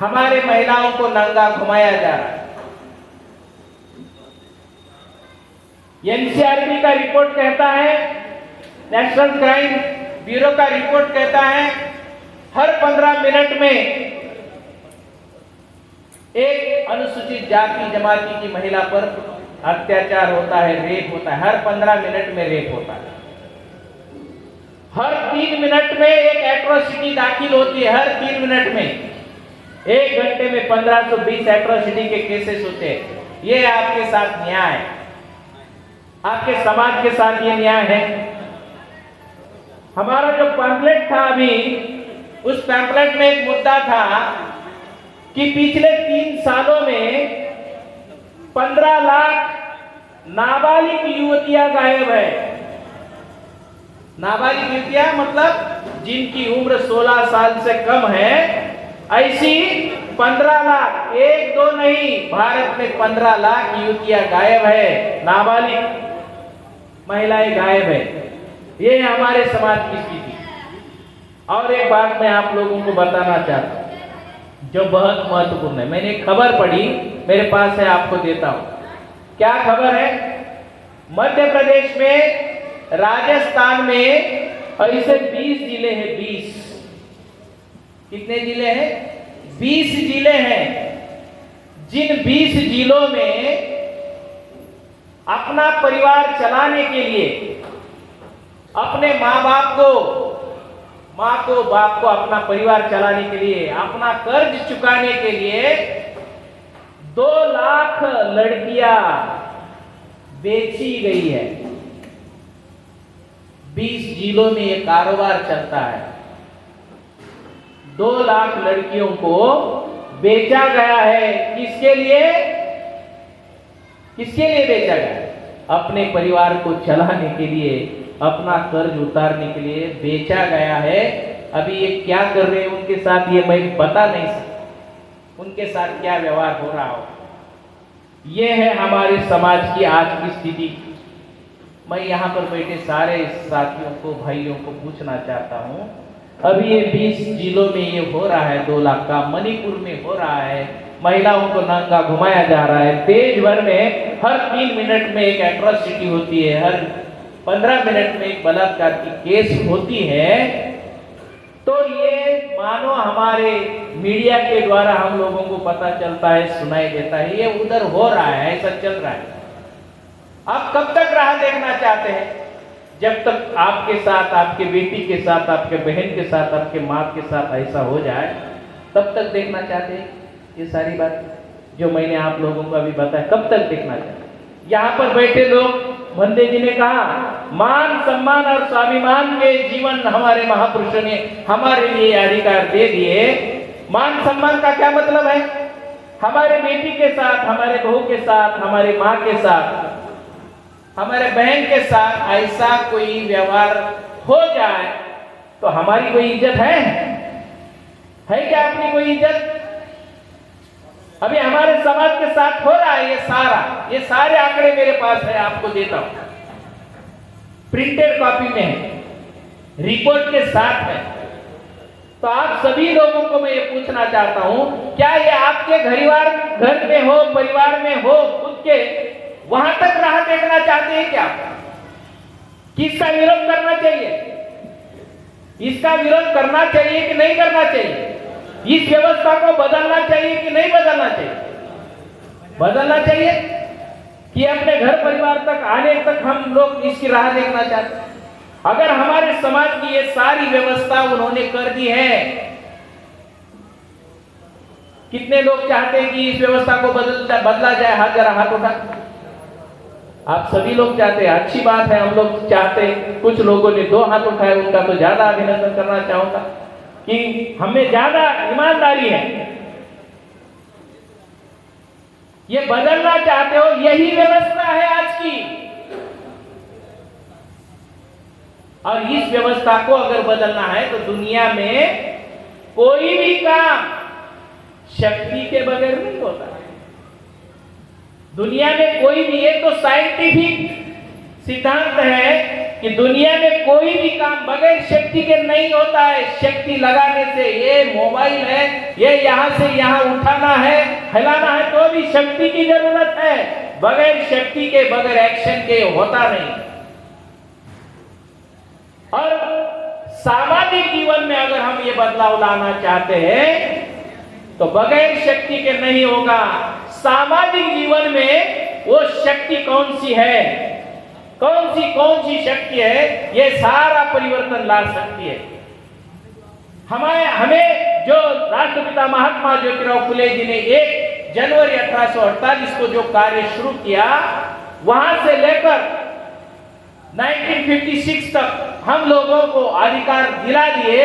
हमारे महिलाओं को नंगा घुमाया जा रहा है। एनसीआरबी का रिपोर्ट कहता है, नेशनल क्राइम ब्यूरो का रिपोर्ट कहता है, हर 15 मिनट में एक अनुसूचित जाति जमाती की महिला पर अत्याचार होता है, रेप होता है। हर 15 मिनट में रेप होता है। हर 3 मिनट में एक एट्रोसिटी दाखिल होती है। हर 3 मिनट में, 1 घंटे में 1520 एट्रोसिटी के केसेस होते हैं। ये आपके साथ न्याय है, आपके समाज के साथ ये न्याय है। हमारा जो पैम्फलेट था अभी, उस पैम्फलेट में एक मुद्दा था कि पिछले 3 सालों में 15 लाख नाबालिग युवतियां गायब है। नाबालिग युवतियां मतलब जिनकी उम्र 16 साल से कम है, ऐसी 15 लाख, 1-2 नहीं, भारत में 15 लाख युवतियां गायब है, नाबालिग महिलाएं गायब है। ये हमारे समाज की स्थिति। और एक बात मैं आप लोगों को बताना चाहता हूं जो बहुत महत्वपूर्ण है। मैंने एक खबर पढ़ी, मेरे पास है, आपको देता हूं। क्या खबर है? मध्य प्रदेश में, राजस्थान में ऐसे 20 जिले हैं। 20 कितने जिले हैं? 20 जिले हैं। जिन 20 जिलों में अपना परिवार चलाने के लिए, अपने माँ बाप को अपना परिवार चलाने के लिए, अपना कर्ज चुकाने के लिए 2 लाख लड़कियां बेची गई है। 20 जिलों में ये कारोबार चलता है। 2 लाख लड़कियों को बेचा गया है। किसके लिए? किसके लिए बेचा गया? अपने परिवार को चलाने के लिए, अपना कर्ज उतारने के लिए बेचा गया है। अभी ये क्या कर रहे हैं उनके साथ, ये मैं बता नहीं सकता, उनके साथ क्या व्यवहार हो रहा हो। ये है हमारे समाज की आज की स्थिति। मैं यहाँ पर बैठे सारे साथियों को, भाइयों को पूछना चाहता हूँ अभी ये 20 जिलों में ये हो रहा है, 2 लाख का मणिपुर में हो रहा है, महिलाओं को नंगा घुमाया जा रहा है। देश भर में हर 3 मिनट में एक एट्रोसिटी होती है, हर 15 मिनट में एक बलात्कार की केस होती है। तो ये मानो हमारे मीडिया के द्वारा हम लोगों को पता चलता है, सुनाई देता है, ये उधर हो रहा है, ऐसा चल रहा है। आप कब तक राह देखना चाहते हैं? जब तक आपके साथ, आपके बेटी के साथ, आपके बहन के साथ, आपके माँ के साथ ऐसा हो जाए, तब तक देखना चाहते हैं? ये सारी बात जो मैंने आप लोगों को अभी बताया, कब तक देखना चाहते हैं? यहाँ पर बैठे लोग, बंदे जी ने कहा, मान सम्मान और स्वाभिमान के जीवन हमारे महापुरुषों ने हमारे लिए अधिकार दे दिए। मान सम्मान का क्या मतलब है? हमारे बेटी के साथ, हमारे बहू के साथ, हमारे माँ के साथ, हमारे बहन के साथ ऐसा कोई व्यवहार हो जाए तो हमारी कोई इज्जत है क्या अपनी कोई इज्जत? अभी हमारे समाज के साथ हो रहा है ये सारे आंकड़े मेरे पास है, आपको देता हूं, प्रिंटेड कॉपी में है, रिपोर्ट के साथ है। तो आप सभी लोगों को मैं ये पूछना चाहता हूं, क्या ये आपके घर में हो, परिवार में हो, खुद के, वहां तक राह देखना चाहते हैं क्या? किसका विरोध करना चाहिए? इसका विरोध करना चाहिए कि नहीं करना चाहिए? इस व्यवस्था को बदलना चाहिए कि नहीं बदलना चाहिए? बदलना चाहिए कि अपने घर परिवार तक आने तक हम लोग इसकी राह देखना चाहते हैं। अगर हमारे समाज की ये सारी व्यवस्था उन्होंने कर दी है, कितने लोग चाहते हैं कि इस व्यवस्था को बदला जाए? हाथ जरा हाथ उठा। आप सभी लोग चाहते हैं, अच्छी बात है, हम लोग चाहते हैं। कुछ लोगों ने 2 हाथ उठाए, उनका तो ज्यादा अभिनंदन करना चाहूंगा कि हमें ज्यादा ईमानदारी है। ये बदलना चाहते हो, यही व्यवस्था है आज की, और इस व्यवस्था को अगर बदलना है तो दुनिया में कोई भी काम शक्ति के बगैर नहीं होता। दुनिया में कोई भी, ये तो साइंटिफिक सिद्धांत है कि दुनिया में कोई भी काम बगैर शक्ति के नहीं होता है। शक्ति लगाने से, ये मोबाइल है, ये यहां से यहां उठाना है, हिलाना है, तो भी शक्ति की जरूरत है। बगैर शक्ति के, बगैर एक्शन के होता नहीं। और सामाजिक जीवन में अगर हम ये बदलाव लाना चाहते हैं तो बगैर शक्ति के नहीं होगा। सामाजिक जीवन में वो शक्ति कौन सी है, कौन सी शक्ति है, ये सारा परिवर्तन ला सकती है। हमें जो राष्ट्रपिता महात्मा ज्योतिराव फुले जी ने 1 जनवरी 1848 को जो कार्य शुरू किया, वहां से लेकर 1956 तक हम लोगों को अधिकार दिला दिए।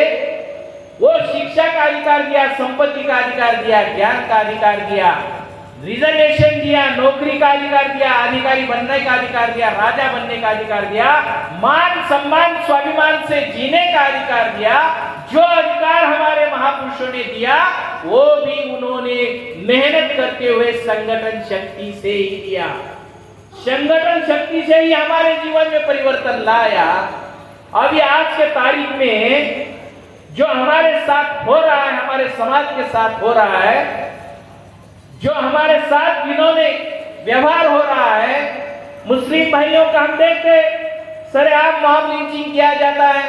वो शिक्षा का अधिकार दिया, संपत्ति का अधिकार दिया, ज्ञान का अधिकार दिया, रिजर्वेशन दिया, नौकरी का अधिकार दिया, अधिकारी बनने का अधिकार दिया, राजा बनने का अधिकार दिया, मान सम्मान स्वाभिमान से जीने का अधिकार दिया। जो अधिकार हमारे महापुरुषों ने दिया वो भी उन्होंने मेहनत करते हुए संगठन शक्ति से ही दिया। संगठन शक्ति से ही हमारे जीवन में परिवर्तन लाया। अभी आज के तारीख में जो हमारे साथ हो रहा है, हमारे समाज के साथ हो रहा है, जो हमारे साथ जिन्होंने व्यवहार हो रहा है, मुस्लिम भाइयों का हम देखते सरेआम मॉब लिंचिंग किया जाता है,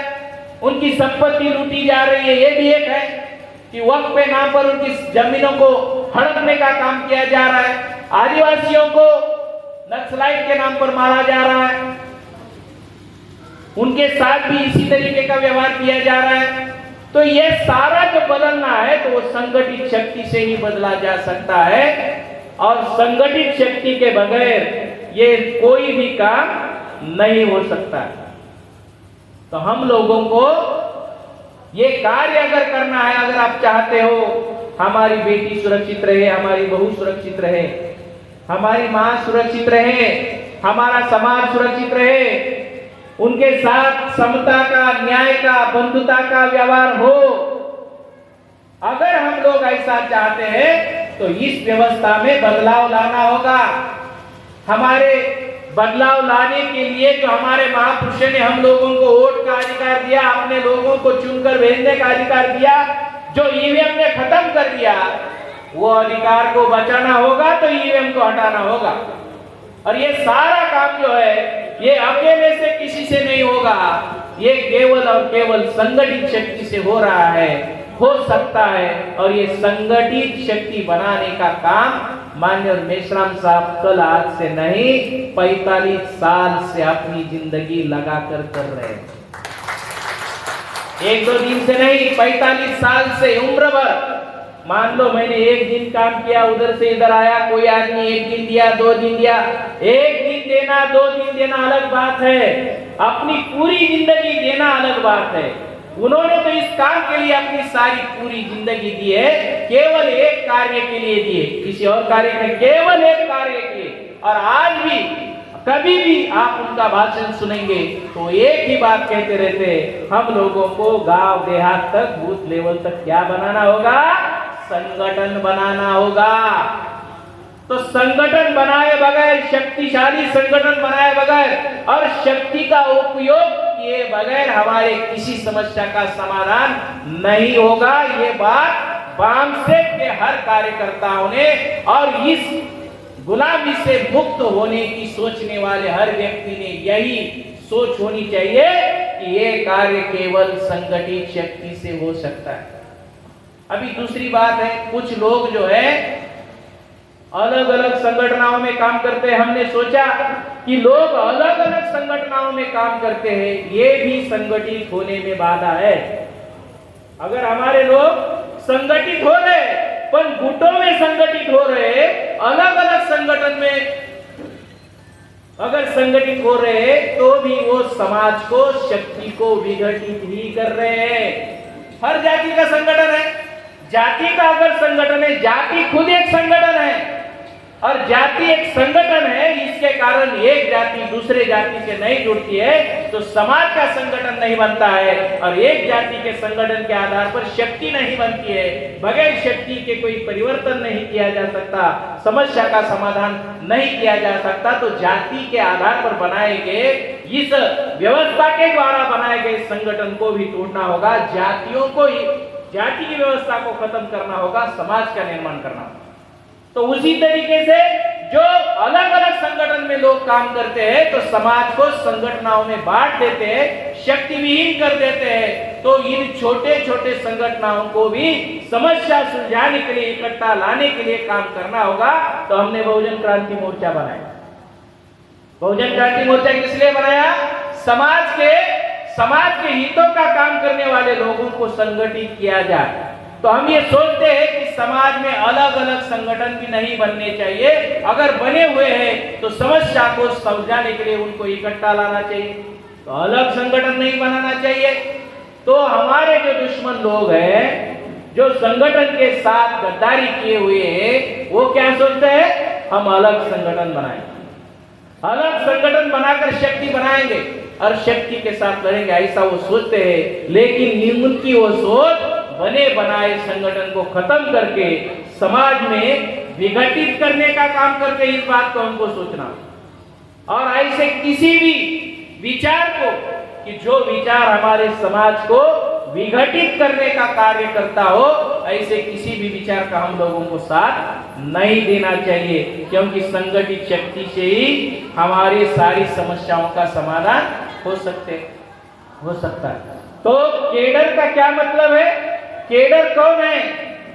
उनकी संपत्ति लूटी जा रही है। ये भी एक है कि वक्फ के नाम पर उनकी जमीनों को हड़पने का काम किया जा रहा है। आदिवासियों को नक्सलाइट के नाम पर मारा जा रहा है, उनके साथ भी इसी तरीके का व्यवहार किया जा रहा है। तो ये सारा जो बदलना है तो वो संगठित शक्ति से ही बदला जा सकता है, और संगठित शक्ति के बगैर ये कोई भी काम नहीं हो सकता। तो हम लोगों को ये कार्य अगर करना है, अगर आप चाहते हो हमारी बेटी सुरक्षित रहे, हमारी बहू सुरक्षित रहे, हमारी माँ सुरक्षित रहे, हमारा समाज सुरक्षित रहे, उनके साथ समता का, न्याय का, बंधुता का व्यवहार हो, अगर हम लोग ऐसा चाहते हैं तो इस व्यवस्था में बदलाव लाना होगा। हमारे बदलाव लाने के लिए जो हमारे महापुरुषों ने हम लोगों को वोट का अधिकार दिया, अपने लोगों को चुनकर भेजने का अधिकार दिया, जो ईवीएम ने खत्म कर दिया, वो अधिकार को बचाना होगा तो ईवीएम को हटाना होगा। और ये सारा काम जो है ये अकेले से किसी से नहीं होगा, ये केवल और केवल संगठित शक्ति से हो रहा है, हो सकता है। और ये संगठित शक्ति बनाने का काम माननीय मेश्राम साहब कल आज से नहीं 45 साल से अपनी जिंदगी लगाकर कर रहे हैं। एक दो दिन से नहीं, 45 साल से, उम्र भर। मान लो मैंने एक दिन काम किया, उधर से इधर आया, कोई आदमी एक दिन दिया, 2 दिन दिया। एक दिन देना, 2 दिन देना अलग बात है, अपनी पूरी जिंदगी देना अलग बात है। उन्होंने तो इस काम के लिए अपनी सारी पूरी जिंदगी दी है, केवल एक कार्य के लिए दिए, किसी और कार्य में, केवल एक कार्य के लिए। और आज भी कभी भी आप उनका भाषण सुनेंगे तो एक ही बात कहते रहते, हम लोगों को गांव देहात तक, बूथ लेवल तक क्या बनाना होगा? संगठन बनाना होगा। तो संगठन बनाए बगैर, शक्तिशाली संगठन बनाए बगैर और शक्ति का उपयोग किए बगैर हमारे किसी समस्या का समाधान नहीं होगा। ये बात वामसेक के हर कार्यकर्ताओं ने और इस गुलामी से मुक्त होने की सोचने वाले हर व्यक्ति ने यही सोच होनी चाहिए कि ये कार्य केवल संगठित शक्ति से हो सकता है। अभी दूसरी बात है, कुछ लोग जो है अलग अलग संगठनों में काम करते हैं। हमने सोचा कि लोग अलग अलग संगठनों में काम करते हैं, ये भी संगठित होने में बाधा है। अगर हमारे लोग संगठित हो रहे, पर गुटों में संगठित हो रहे, अलग अलग संगठन में अगर संगठित हो रहे, तो भी वो समाज को, शक्ति को विघटित ही कर रहे हैं। हर जाति का संगठन है, जाति का अगर संगठन है, जाति खुद एक संगठन है और जाति एक संगठन है, इसके कारण एक जाति दूसरे जाति से नहीं जुड़ती है तो समाज का संगठन नहीं बनता है। और एक जाति के संगठन के आधार पर शक्ति नहीं बनती है, बगैर शक्ति के कोई परिवर्तन नहीं किया जा सकता, समस्या का समाधान नहीं किया जा सकता। तो जाति के आधार पर बनाए गए, इस व्यवस्था के द्वारा बनाए गए संगठन को भी तोड़ना होगा, जातियों को, जाति की व्यवस्था को खत्म करना होगा, समाज का निर्माण करना होगा। तो उसी तरीके से जो अलग अलग संगठन में लोग काम करते हैं तो समाज को संगठनों में बांट देते हैं, शक्ति विहीन कर देते हैं। तो इन छोटे छोटे संगठनों को भी समस्या सुलझाने के लिए, इकट्ठा लाने के लिए काम करना होगा। तो हमने बहुजन क्रांति मोर्चा बनाया। बहुजन क्रांति मोर्चा किस लिए बनाया? समाज के हितों का काम करने वाले लोगों को संगठित किया जाए। तो हम ये सोचते हैं कि समाज में अलग अलग संगठन भी नहीं बनने चाहिए, अगर बने हुए हैं तो समस्या को समझाने के लिए उनको इकट्ठा लाना चाहिए, तो अलग संगठन नहीं बनाना चाहिए। तो हमारे जो दुश्मन लोग हैं, जो संगठन के साथ गद्दारी किए हुए हैं, वो क्या सोचते हैं? हम अलग संगठन बनाएंगे, अलग संगठन बनाकर शक्ति बनाएंगे और शक्ति के साथ लड़ेंगे, ऐसा वो सोचते हैं। लेकिन उनकी वो सोच बने बनाए संगठन को खत्म करके समाज में विघटित करने का काम करके, इस बात को हमको सोचना। और ऐसे किसी भी विचार को, कि जो विचार हमारे समाज को विघटित करने का कार्य करता हो, ऐसे किसी भी विचार का हम लोगों को साथ नहीं देना चाहिए, क्योंकि संगठित शक्ति से ही हमारी सारी समस्याओं का समाधान हो सकता है। तो केडर का क्या मतलब है? केडर कौन है?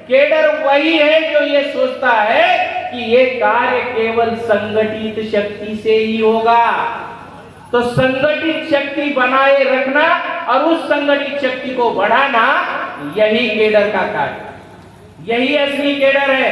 केडर वही है जो ये सोचता है कि ये कार्य केवल संगठित शक्ति से ही होगा। तो संगठित शक्ति बनाए रखना और उस संगठित शक्ति को बढ़ाना, यही केडर का कार्य, यही असली केडर है।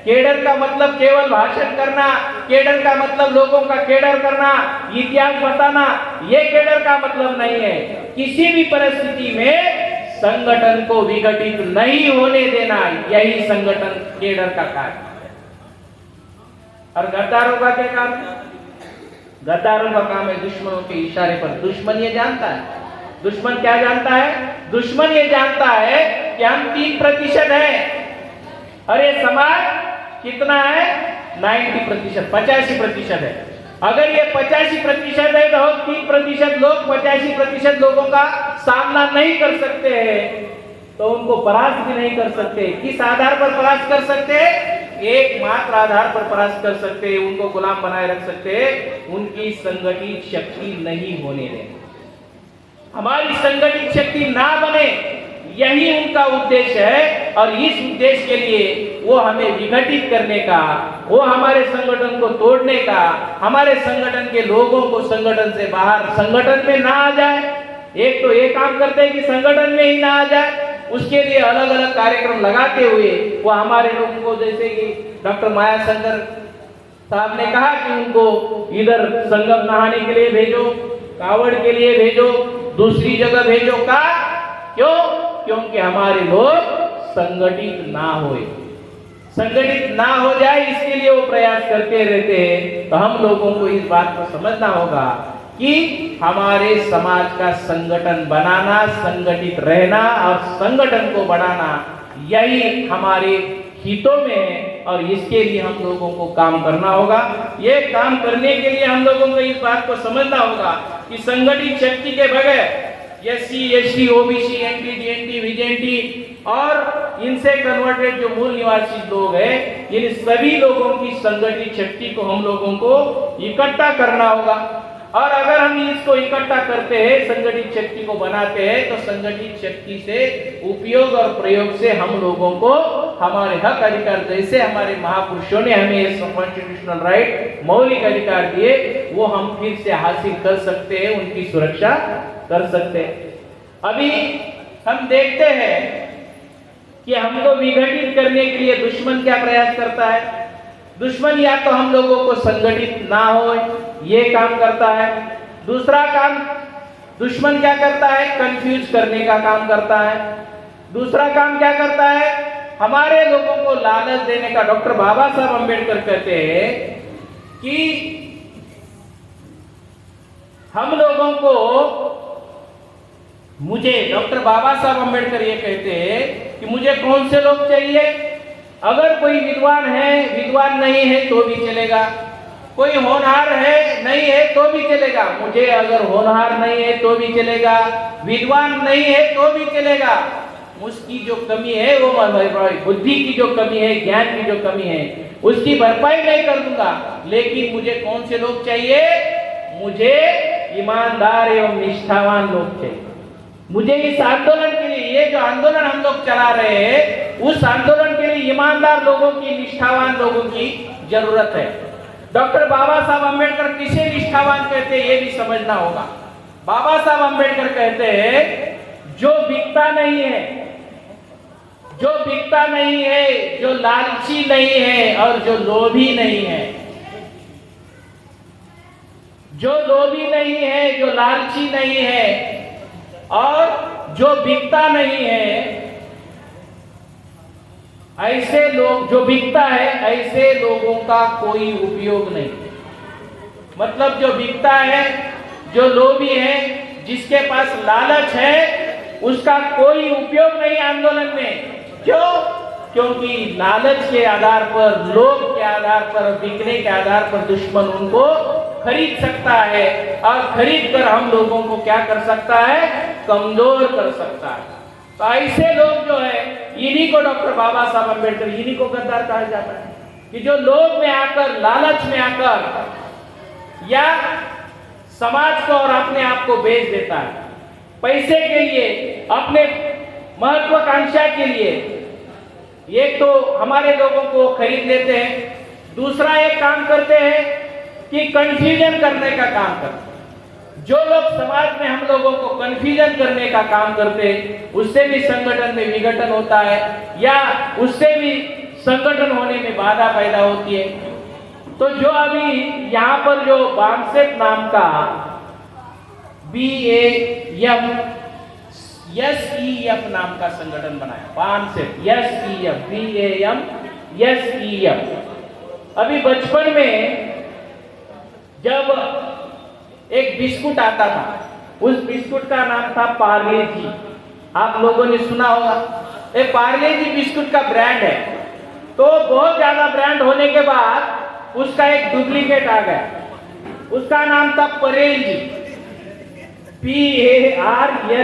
केडर का मतलब केवल भाषण करना, केडर का मतलब लोगों का केडर करना, इतिहास बताना, ये केडर का मतलब नहीं है। किसी भी परिस्थिति में संगठन को विघटित नहीं होने देना, यही संगठन केडर का कार्य है। और गद्दारों का क्या काम है? गद्दारों का काम है दुश्मनों के इशारे पर। दुश्मन ये जानता है, दुश्मन क्या जानता है? दुश्मन ये जानता है कि हम 3% है और ये समाज कितना है? 90%, 85% है। अगर ये 85% है तो 3% लोग 85% लोगों का सामना नहीं कर सकते हैं, तो उनको परास्त भी नहीं कर सकते। किस आधार पर परास्त कर सकते हैं? एकमात्र आधार पर परास्त कर सकते हैं, उनको गुलाम बनाए रख सकते हैं, उनकी संगठित शक्ति नहीं होने दें। हमारी संगठित शक्ति ना बने, यही उनका उद्देश्य है। और इस उद्देश्य के लिए वो हमें विघटित करने का, वो हमारे संगठन को तोड़ने का, हमारे संगठन के लोगों को संगठन से बाहर, संगठन में ना आ जाए। एक तो ये काम करते हैं कि संगठन में ही ना आ जाए, उसके लिए अलग अलग कार्यक्रम लगाते हुए वो हमारे लोगों को, जैसे कि डॉक्टर मायाशंकर साहब ने कहा कि उनको इधर संगम नहाने के लिए भेजो, कावड़ के लिए भेजो, दूसरी जगह भेजो का। क्यों? क्योंकि हमारे लोग संगठित ना होए, संगठित ना हो जाए, इसके लिए वो प्रयास करते रहते हैं। तो हम लोगों को इस बात को समझना होगा कि हमारे समाज का संगठन बनाना, संगठित रहना और संगठन को बढ़ाना, यही हमारे हितों में है। और इसके लिए हम लोगों को काम करना होगा। ये काम करने के लिए हम लोगों को इस बात को समझना होगा कि संगठित शक्ति के बगैर SC, ST, OBC, NT, DNT, VJNT और इनसे कन्वर्टेड जो मूल निवासी लोग हैं, इन सभी लोगों की संगठित शक्ति को हम लोगों को इकट्ठा करना होगा। और अगर हम इसको इकट्ठा करते हैं, संगठित शक्ति को बनाते हैं, तो संगठित शक्ति से उपयोग और प्रयोग से हम लोगों को हमारे हक अधिकार, जैसे हमारे महापुरुषों ने हमें कॉन्स्टिट्यूशनल राइट, मौलिक अधिकार दिए, वो हम फिर से हासिल कर सकते हैं, उनकी सुरक्षा कर सकते हैं। अभी हम देखते हैं कि हमको विघटित करने के लिए दुश्मन क्या प्रयास करता है। दुश्मन या तो हम लोगों को संगठित ना हो, ये काम करता है। दूसरा काम दुश्मन क्या करता है? कंफ्यूज करने का काम करता है। दूसरा काम क्या करता है? हमारे लोगों को लालच देने का। डॉक्टर बाबा साहब अम्बेडकर कहते हैं कि हम लोगों को, मुझे, डॉक्टर बाबा साहब अम्बेडकर ये कहते हैं कि मुझे कौन से लोग चाहिए? अगर कोई विद्वान है, विद्वान नहीं है तो भी चलेगा, कोई होनहार है, नहीं है तो भी चलेगा। मुझे अगर होनहार नहीं है तो भी चलेगा, विद्वान नहीं है तो भी चलेगा। उसकी जो कमी है, वो बुद्धि की जो कमी है, ज्ञान की जो कमी है, उसकी भरपाई नहीं कर दूंगा। लेकिन मुझे कौन से लोग चाहिए? मुझे ईमानदार एवं निष्ठावान लोग चाहिए। मुझे इस आंदोलन के लिए, ये जो आंदोलन हम लोग चला रहे हैं, उस आंदोलन के लिए ईमानदार लोगों की, निष्ठावान लोगों की जरूरत है। डॉक्टर बाबा साहब अम्बेडकर किसे निष्ठावान कहते हैं, ये भी समझना होगा। बाबा साहब अम्बेडकर कहते हैं जो बिकता नहीं है, जो बिकता नहीं है, जो लालची नहीं है और जो लोभी नहीं है, जो लोभी नहीं है, जो लालची नहीं है और जो बिकता नहीं है, ऐसे लोग, जो बिकता है ऐसे लोगों का कोई उपयोग नहीं। मतलब जो बिकता है, जो लोभी है, जिसके पास लालच है, उसका कोई उपयोग नहीं आंदोलन में। क्यों? क्योंकि लालच के आधार पर, लोभ के आधार पर, बिकने के आधार पर दुश्मन उनको खरीद सकता है और खरीद कर हम लोगों को क्या कर सकता है? कमजोर कर सकता है। तो ऐसे लोग जो है, इन्हीं को डॉक्टर बाबा साहब अम्बेडकर, इन्हीं को गद्दार कहा जाता है कि जो लोभ में आकर, लालच में आकर या समाज को और अपने आप को बेच देता है, पैसे के लिए, अपने महत्वाकांक्षा के लिए। एक तो हमारे लोगों को खरीद लेते हैं, दूसरा एक काम करते हैं कि कंफ्यूजन करने का काम करते हैं। जो लोग समाज में हम लोगों को कंफ्यूजन करने का काम करते हैं, उससे भी संगठन में विघटन होता है या उससे भी संगठन होने में बाधा पैदा होती है। तो जो अभी यहाँ पर जो बामसेट नाम का BAMSEF नाम का संगठन बनाया, बामसेट, SEF। अभी बचपन में जब एक बिस्कुट आता था, उस बिस्कुट का नाम था पार्ले जी। आप लोगों ने सुना होगा। ये पार्ले जी बिस्कुट का ब्रांड है। तो बहुत ज्यादा ब्रांड होने के बाद उसका एक डुप्लीकेट आ गया। उसका नाम था परेल जी, PARLE,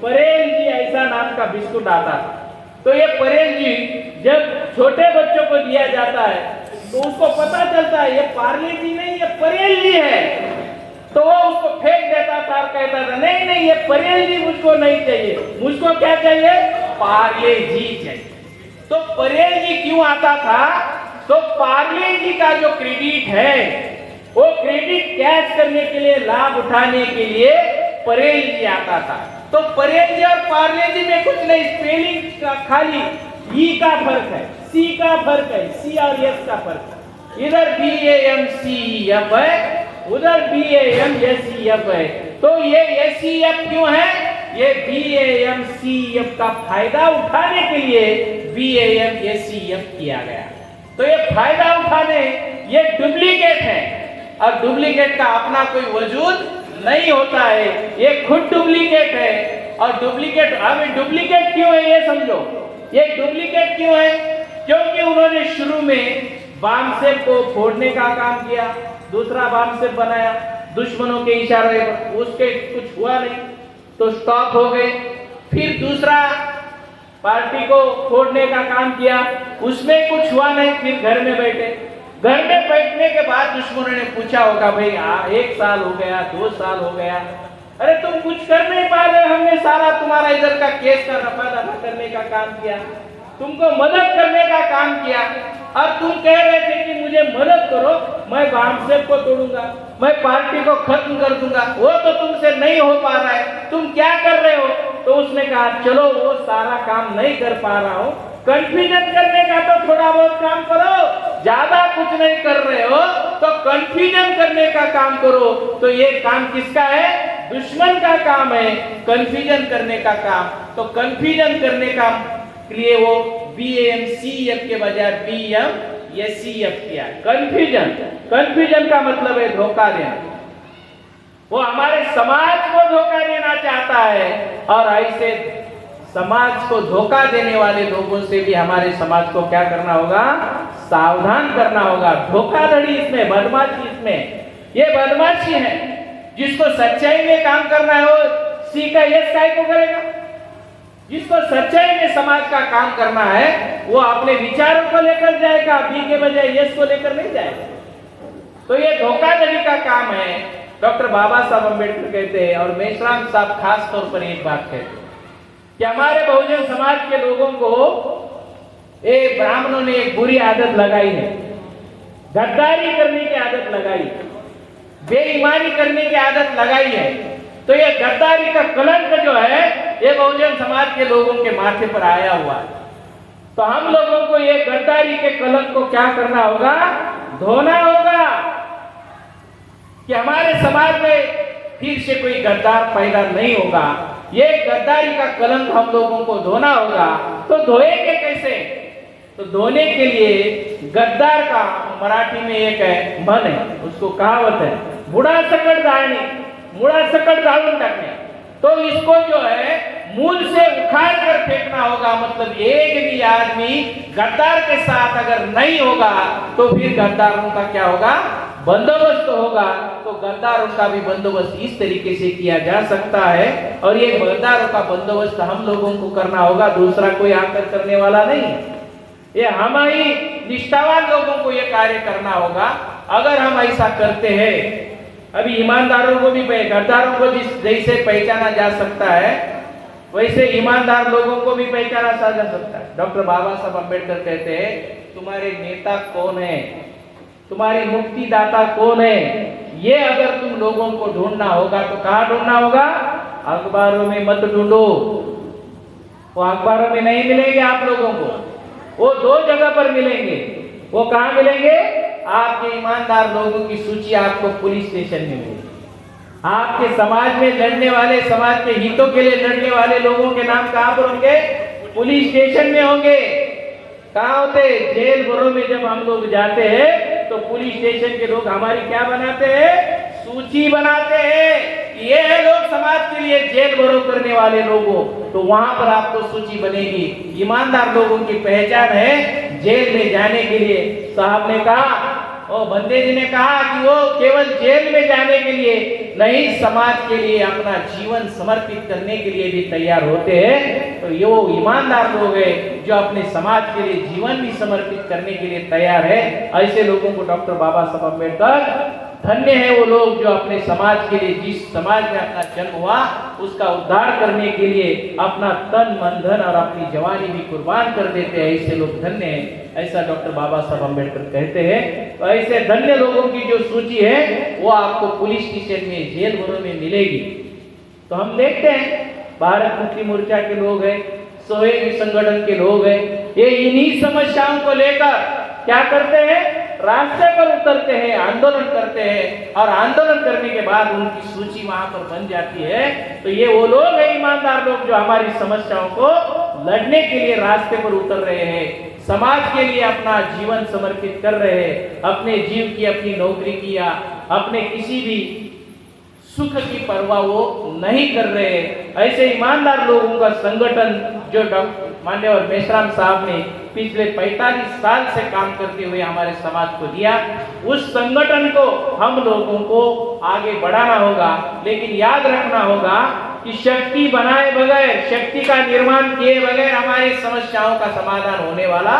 परेल जी ऐसा नाम का बिस्कुट आता है। तो ये परेल जी जब छोटे बच्चों को दिया जाता है तो उसको पता चलता है ये पार्ले जी नहीं ये परेल जी है, तो वो उसको फेंक देता था और कहता था नहीं नहीं ये परेल जी मुझको नहीं चाहिए, मुझको क्या चाहिए, पार्ले जी चाहिए। तो परेल जी क्यों आता था, तो पार्ले जी का जो क्रेडिट है वो क्रेडिट कैश करने के लिए, लाभ उठाने के लिए परेल जी आता था। तो परेल जी और पार्ले जी में कुछ नहीं, स्पेलिंग का खाली ई का फर्क है, सी का फर्क है, सी और एस का फर्क है। इधर BAMCEF है, उधर BAMSEF है। तो ये SEF क्यों है, ये BAMCEF का फायदा उठाने के लिए BAMSEF किया गया। तो ये फायदा उठाने, ये डुप्लीकेट है और डुप्लीकेट का अपना कोई वजूद नहीं होता है, ये खुद डुप्लीकेट है। और डुप्लीकेट, अब डुप्लीकेट क्यों है ये समझो, ये डुप्लीकेट क्यों है, क्योंकि उन्होंने शुरू में बामसेब को फोड़ने का काम किया, दूसरा बामसेब बनाया दुश्मनों के इशारे पर, उसके कुछ हुआ नहीं तो स्टॉप हो गए। फिर दूसरा पार्टी को फोड़ने का काम किया, उसमें कुछ हुआ नहीं, फिर घर में बैठे। घर में बैठने के बाद दुश्मनों ने पूछा होगा भाई 1 साल हो गया, 2 साल हो गया, अरे तुम कुछ कर नहीं पा रहे, हमने सारा तुम्हारा इधर का केस का रफा दफा करने का काम किया, तुमको मदद करने का काम किया, और तुम कह रहे थे कि मुझे मदद करो, मैं बामसेब को तोड़ूंगा, मैं पार्टी को खत्म कर दूंगा, वो तो तुमसे नहीं हो पा रहा है, तुम क्या कर रहे हो। तो उसने कहा चलो वो सारा काम नहीं कर पा रहा हूँ, कंफ्यूजन करने का तो थोड़ा बहुत काम करो, ज्यादा कुछ नहीं कर रहे हो तो कंफ्यूजन करने का काम करो। तो ये काम किसका है, दुश्मन का काम है, कंफ्यूजन करने का काम। तो कंफ्यूजन करने का लिए वो BAMCEF के बजाय BAMSEF किया। कंफ्यूजन, कंफ्यूजन का मतलब है धोखा देना, वो हमारे समाज को धोखा देना चाहता है, और ऐसे समाज को धोखा देने वाले लोगों से भी हमारे समाज को क्या करना होगा, सावधान करना होगा। धोखाधड़ी इसमें, बदमाशी इसमें, ये बदमाशी है। जिसको सच्चाई में काम करना है वो सी का यस काय को करेगा, जिसको सच्चाई में समाज का काम करना है वो अपने विचारों को लेकर जाएगा, बी के बजाय यस को लेकर नहीं जाएगा। तो ये धोखाधड़ी का काम है। डॉक्टर बाबा साहब अम्बेडकर कहते हैं, और मेश्राम साहब खास तौर पर एक बात कहते हैं कि हमारे बहुजन समाज के लोगों को ब्राह्मणों ने एक बुरी आदत लगाई है, गद्दारी करने की आदत लगाई, बेईमानी करने की आदत लगाई है। तो ये गद्दारी का कलंक जो है ये बहुजन समाज के लोगों के माथे पर आया हुआ है। तो हम लोगों को ये गद्दारी के कलंक को क्या करना होगा, धोना होगा, कि हमारे समाज में फिर से कोई गद्दार पैदा नहीं होगा। ये गद्दारी का कलंक हम लोगों को धोना होगा। तो धोएंगे कैसे, तो धोने के लिए गद्दार का मराठी में एक है मन है, उसको कहावत है, बुढ़ा सकट जाने, मुड़ा सकट जालून टाकने। तो इसको जो है मूल से उखाड़ कर फेंकना होगा। मतलब एक भी आदमी गद्दार के साथ अगर नहीं होगा तो फिर गद्दारों का क्या होगा, बंदोबस्त होगा। तो गद्दारों का भी बंदोबस्त इस तरीके से किया जा सकता है, और ये गद्दारों का बंदोबस्त हम लोगों को करना होगा, दूसरा कोई आकर करने वाला नहीं है। ये हम ही निष्ठावान लोगों को ये कार्य करना होगा। अगर हम ऐसा करते हैं, अभी ईमानदारों को भी, गद्दारों को जैसे पहचाना जा सकता है वैसे ईमानदार लोगों को भी पहचाना जा सकता है। डॉक्टर बाबा साहब अम्बेडकर कहते हैं, तुम्हारे नेता कौन है, तुम्हारी मुक्तिदाता कौन है, ये अगर तुम लोगों को ढूंढना होगा तो कहाँ ढूंढना होगा, अखबारों में मत ढूंढो। वो अखबारों में नहीं मिलेंगे आप लोगों को, वो 2 जगह पर मिलेंगे। वो कहाँ मिलेंगे, आपके ईमानदार लोगों की सूची आपको पुलिस स्टेशन में मिलेगी। आपके समाज में लड़ने वाले, समाज के हितों के लिए लड़ने वाले लोगों के नाम कहाँ पर होंगे, पुलिस स्टेशन में होंगे। कहाँ होते, जेल भरों में जब हम लोग जाते हैं तो पुलिस स्टेशन के लोग हमारी क्या बनाते हैं, सूची बनाते हैं। ये है लोग समाज के लिए जेल भरो करने वाले लोगों, तो वहां पर आपको सूची बनेगी। ईमानदार लोगों की पहचान है जेल में जाने के लिए। साहब ने कहा और बंदे जी ने कहा कि वो केवल जेल में जाने के लिए नहीं, समाज के लिए अपना जीवन समर्पित करने के लिए भी तैयार होते हैं। तो ये वो ईमानदार लोग हैं जो अपने समाज के लिए जीवन भी समर्पित करने के लिए तैयार है। ऐसे लोगों को डॉक्टर बाबा साहब अम्बेडकर, धन्य है वो लोग जो अपने समाज के लिए, जिस समाज में अपना जन्म हुआ उसका उद्धार करने के लिए अपना तन मन धन और अपनी जवानी भी कुर्बान कर देते हैं। ऐसे लोग धन्य हैं, ऐसा डॉक्टर बाबा साहब अम्बेडकर कहते हैं। तो ऐसे धन्य लोगों की जो सूची है वो आपको पुलिस स्टेशन में, जेल भरों में मिलेगी। तो हम देखते हैं भारत मुक्ति मोर्चा के लोग हैं, सहयोगी संगठन के लोग हैं, ये इन्हीं समस्याओं को लेकर क्या करते हैं, रास्ते पर उतरते हैं, आंदोलन करते हैं, और आंदोलन करने के बाद उनकी सूची वहां पर बन जाती है। तो ये वो लोग हैं, ईमानदार लोग, जो हमारी समस्याओं को लड़ने के लिए रास्ते पर उतर रहे हैं, समाज के लिए अपना जीवन समर्पित कर रहे हैं, अपने जीव की, अपनी नौकरी की या अपने किसी भी सुख की परवाह वो नहीं कर रहे। ऐसे ईमानदार लोगों का संगठन जो डॉक्टर मान्यवर मेश्राम साहब ने पिछले 45 साल से काम करते हुए हमारे समाज को दिया, उस संगठन को हम लोगों को आगे बढ़ाना होगा। लेकिन याद रखना होगा कि शक्ति बनाए बगैर, शक्ति का निर्माण किए बगैर हमारी समस्याओं का समाधान होने वाला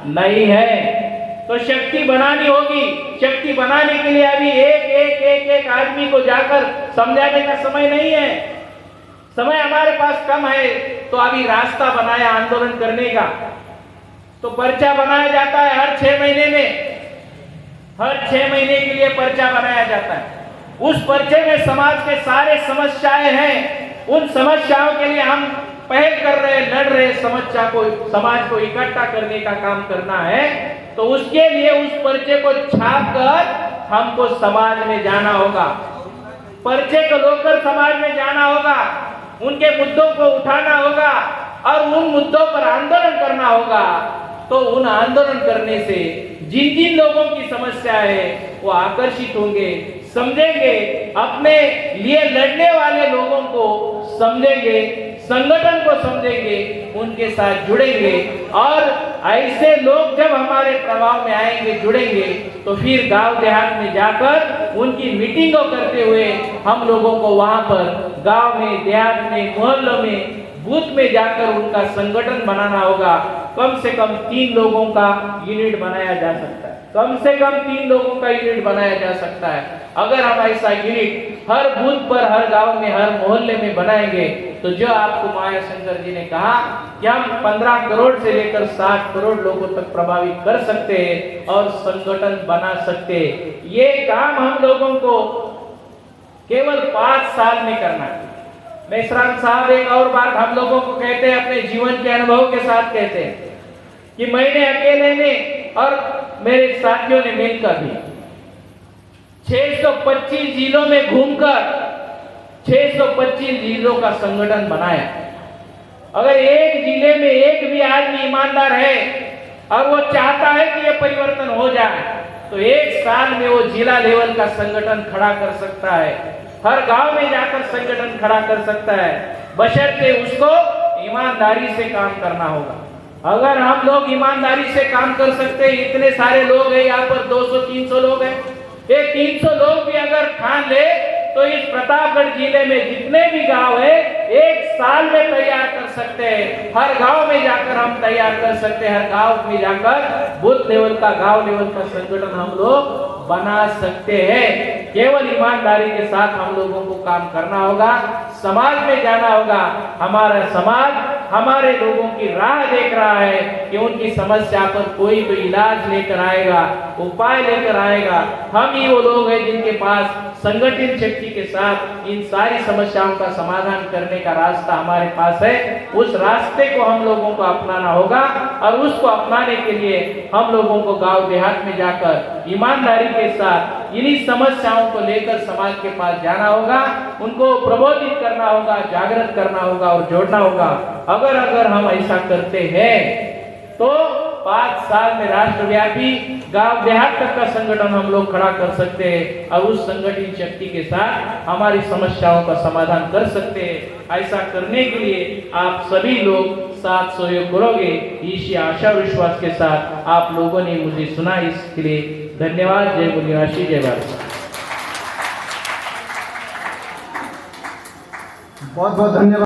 नहीं है। तो शक्ति बनानी होगी। शक्ति बनाने के लिए अभी एक आदमी को जाकर समझाने का समय नहीं है, समय हमारे पास कम है। तो अभी रास्ता बनाया आंदोलन करने का, तो पर्चा बनाया जाता है हर 6 महीने में, हर 6 महीने के लिए पर्चा बनाया जाता है। उस पर्चे में समाज के सारे समस्याएं हैं, उन समस्याओं के लिए हम पहल कर रहे हैं, लड़ रहे, समस्या को, समाज को इकट्ठा करने का काम करना है। तो उसके लिए उस पर्चे को छाप कर हमको समाज में जाना होगा, पर्चे को लेकर समाज में जाना होगा, उनके मुद्दों को उठाना होगा और उन मुद्दों पर आंदोलन करना होगा। तो उन आंदोलन करने से जिन जिन लोगों की समस्या है वो आकर्षित होंगे, समझेंगे, अपने लिए लड़ने वाले लोगों को समझेंगे, संगठन को समझेंगे, उनके साथ जुड़ेंगे। और ऐसे लोग जब हमारे प्रभाव में आएंगे, जुड़ेंगे, तो फिर गांव देहात में जाकर उनकी मीटिंगों करते हुए हम लोगों को वहां पर गांव में, देहात में, मोहल्लों में, बूथ में जाकर उनका संगठन बनाना होगा। कम से कम 3 लोगों का यूनिट बनाया जा सकता है, कम से कम 3 लोगों का यूनिट बनाया जा सकता है। अगर हम ऐसा यूनिट हर बूथ पर, हर गांव में, हर मोहल्ले में बनाएंगे, तो जो आपको माया शंकर जी ने कहा कि हम 15 करोड़ से लेकर 60 करोड़ लोगों तक प्रभावित कर सकते हैं और संगठन बना सकते हैं। ये काम हम लोगों को केवल 5 साल में करना है। मेश्राम साहब एक और बात हम लोगों को कहते हैं, अपने जीवन के अनुभव के साथ कहते हैं कि मैंने अकेले ने और मेरे साथियों ने मिलकर भी 625 जिलों में घूमकर 625 जिलों का संगठन बनाया। अगर एक जिले में एक भी आदमी ईमानदार है और वो चाहता है कि ये परिवर्तन हो जाए, तो 1 साल में वो जिला लेवल का संगठन खड़ा कर सकता है, हर गांव में जाकर संगठन खड़ा कर सकता है, बशर्ते उसको ईमानदारी से काम करना होगा। अगर हम लोग ईमानदारी से काम कर सकते हैं, इतने सारे लोग हैं यहाँ पर, 200-300 लोग हैं, ये 300 लोग भी अगर ठान ले तो इस प्रतापगढ़ जिले में जितने भी गांव है 1 साल में तैयार कर सकते हैं। हर गांव में जाकर हम तैयार कर सकते हैं, हर गांव में जाकर बूथ लेवल का, गांव लेवल का संगठन हम लोग बना सकते हैं। केवल ईमानदारी के साथ हम लोगों को काम करना होगा, समाज में जाना होगा। हमारा समाज हमारे लोगों की राह देख रहा है कि उनकी समस्या पर कोई तो इलाज लेकर आएगा, उपाय लेकर आएगा। हम ही वो लोग हैं जिनके पास संगठित शक्ति के साथ इन सारी समस्याओं का समाधान करने का रास्ता हमारे पास है। उस रास्ते को हम लोगों को अपनाना होगा और उसको अपनाने के लिए हम लोगों को गांव देहात में जाकर ईमानदारी के साथ इन्हीं समस्याओं को लेकर समाज के पास जाना होगा, उनको प्रबोधित करना होगा, जागृत करना होगा और जोड़ना होगा। अगर हम ऐसा करते हैं तो 5 साल में राष्ट्रव्यापी गांव देहात तक का संगठन हम लोग खड़ा कर सकते हैं और उस संगठित शक्ति के साथ हमारी समस्याओं का समाधान कर सकते हैं। ऐसा करने के लिए आप सभी लोग साथ सहयोग करोगे, इसी आशा विश्वास के साथ आप लोगों ने मुझे सुना, इसके लिए धन्यवाद। जय मूल निवासी, जय भारत। बहुत बहुत धन्यवाद।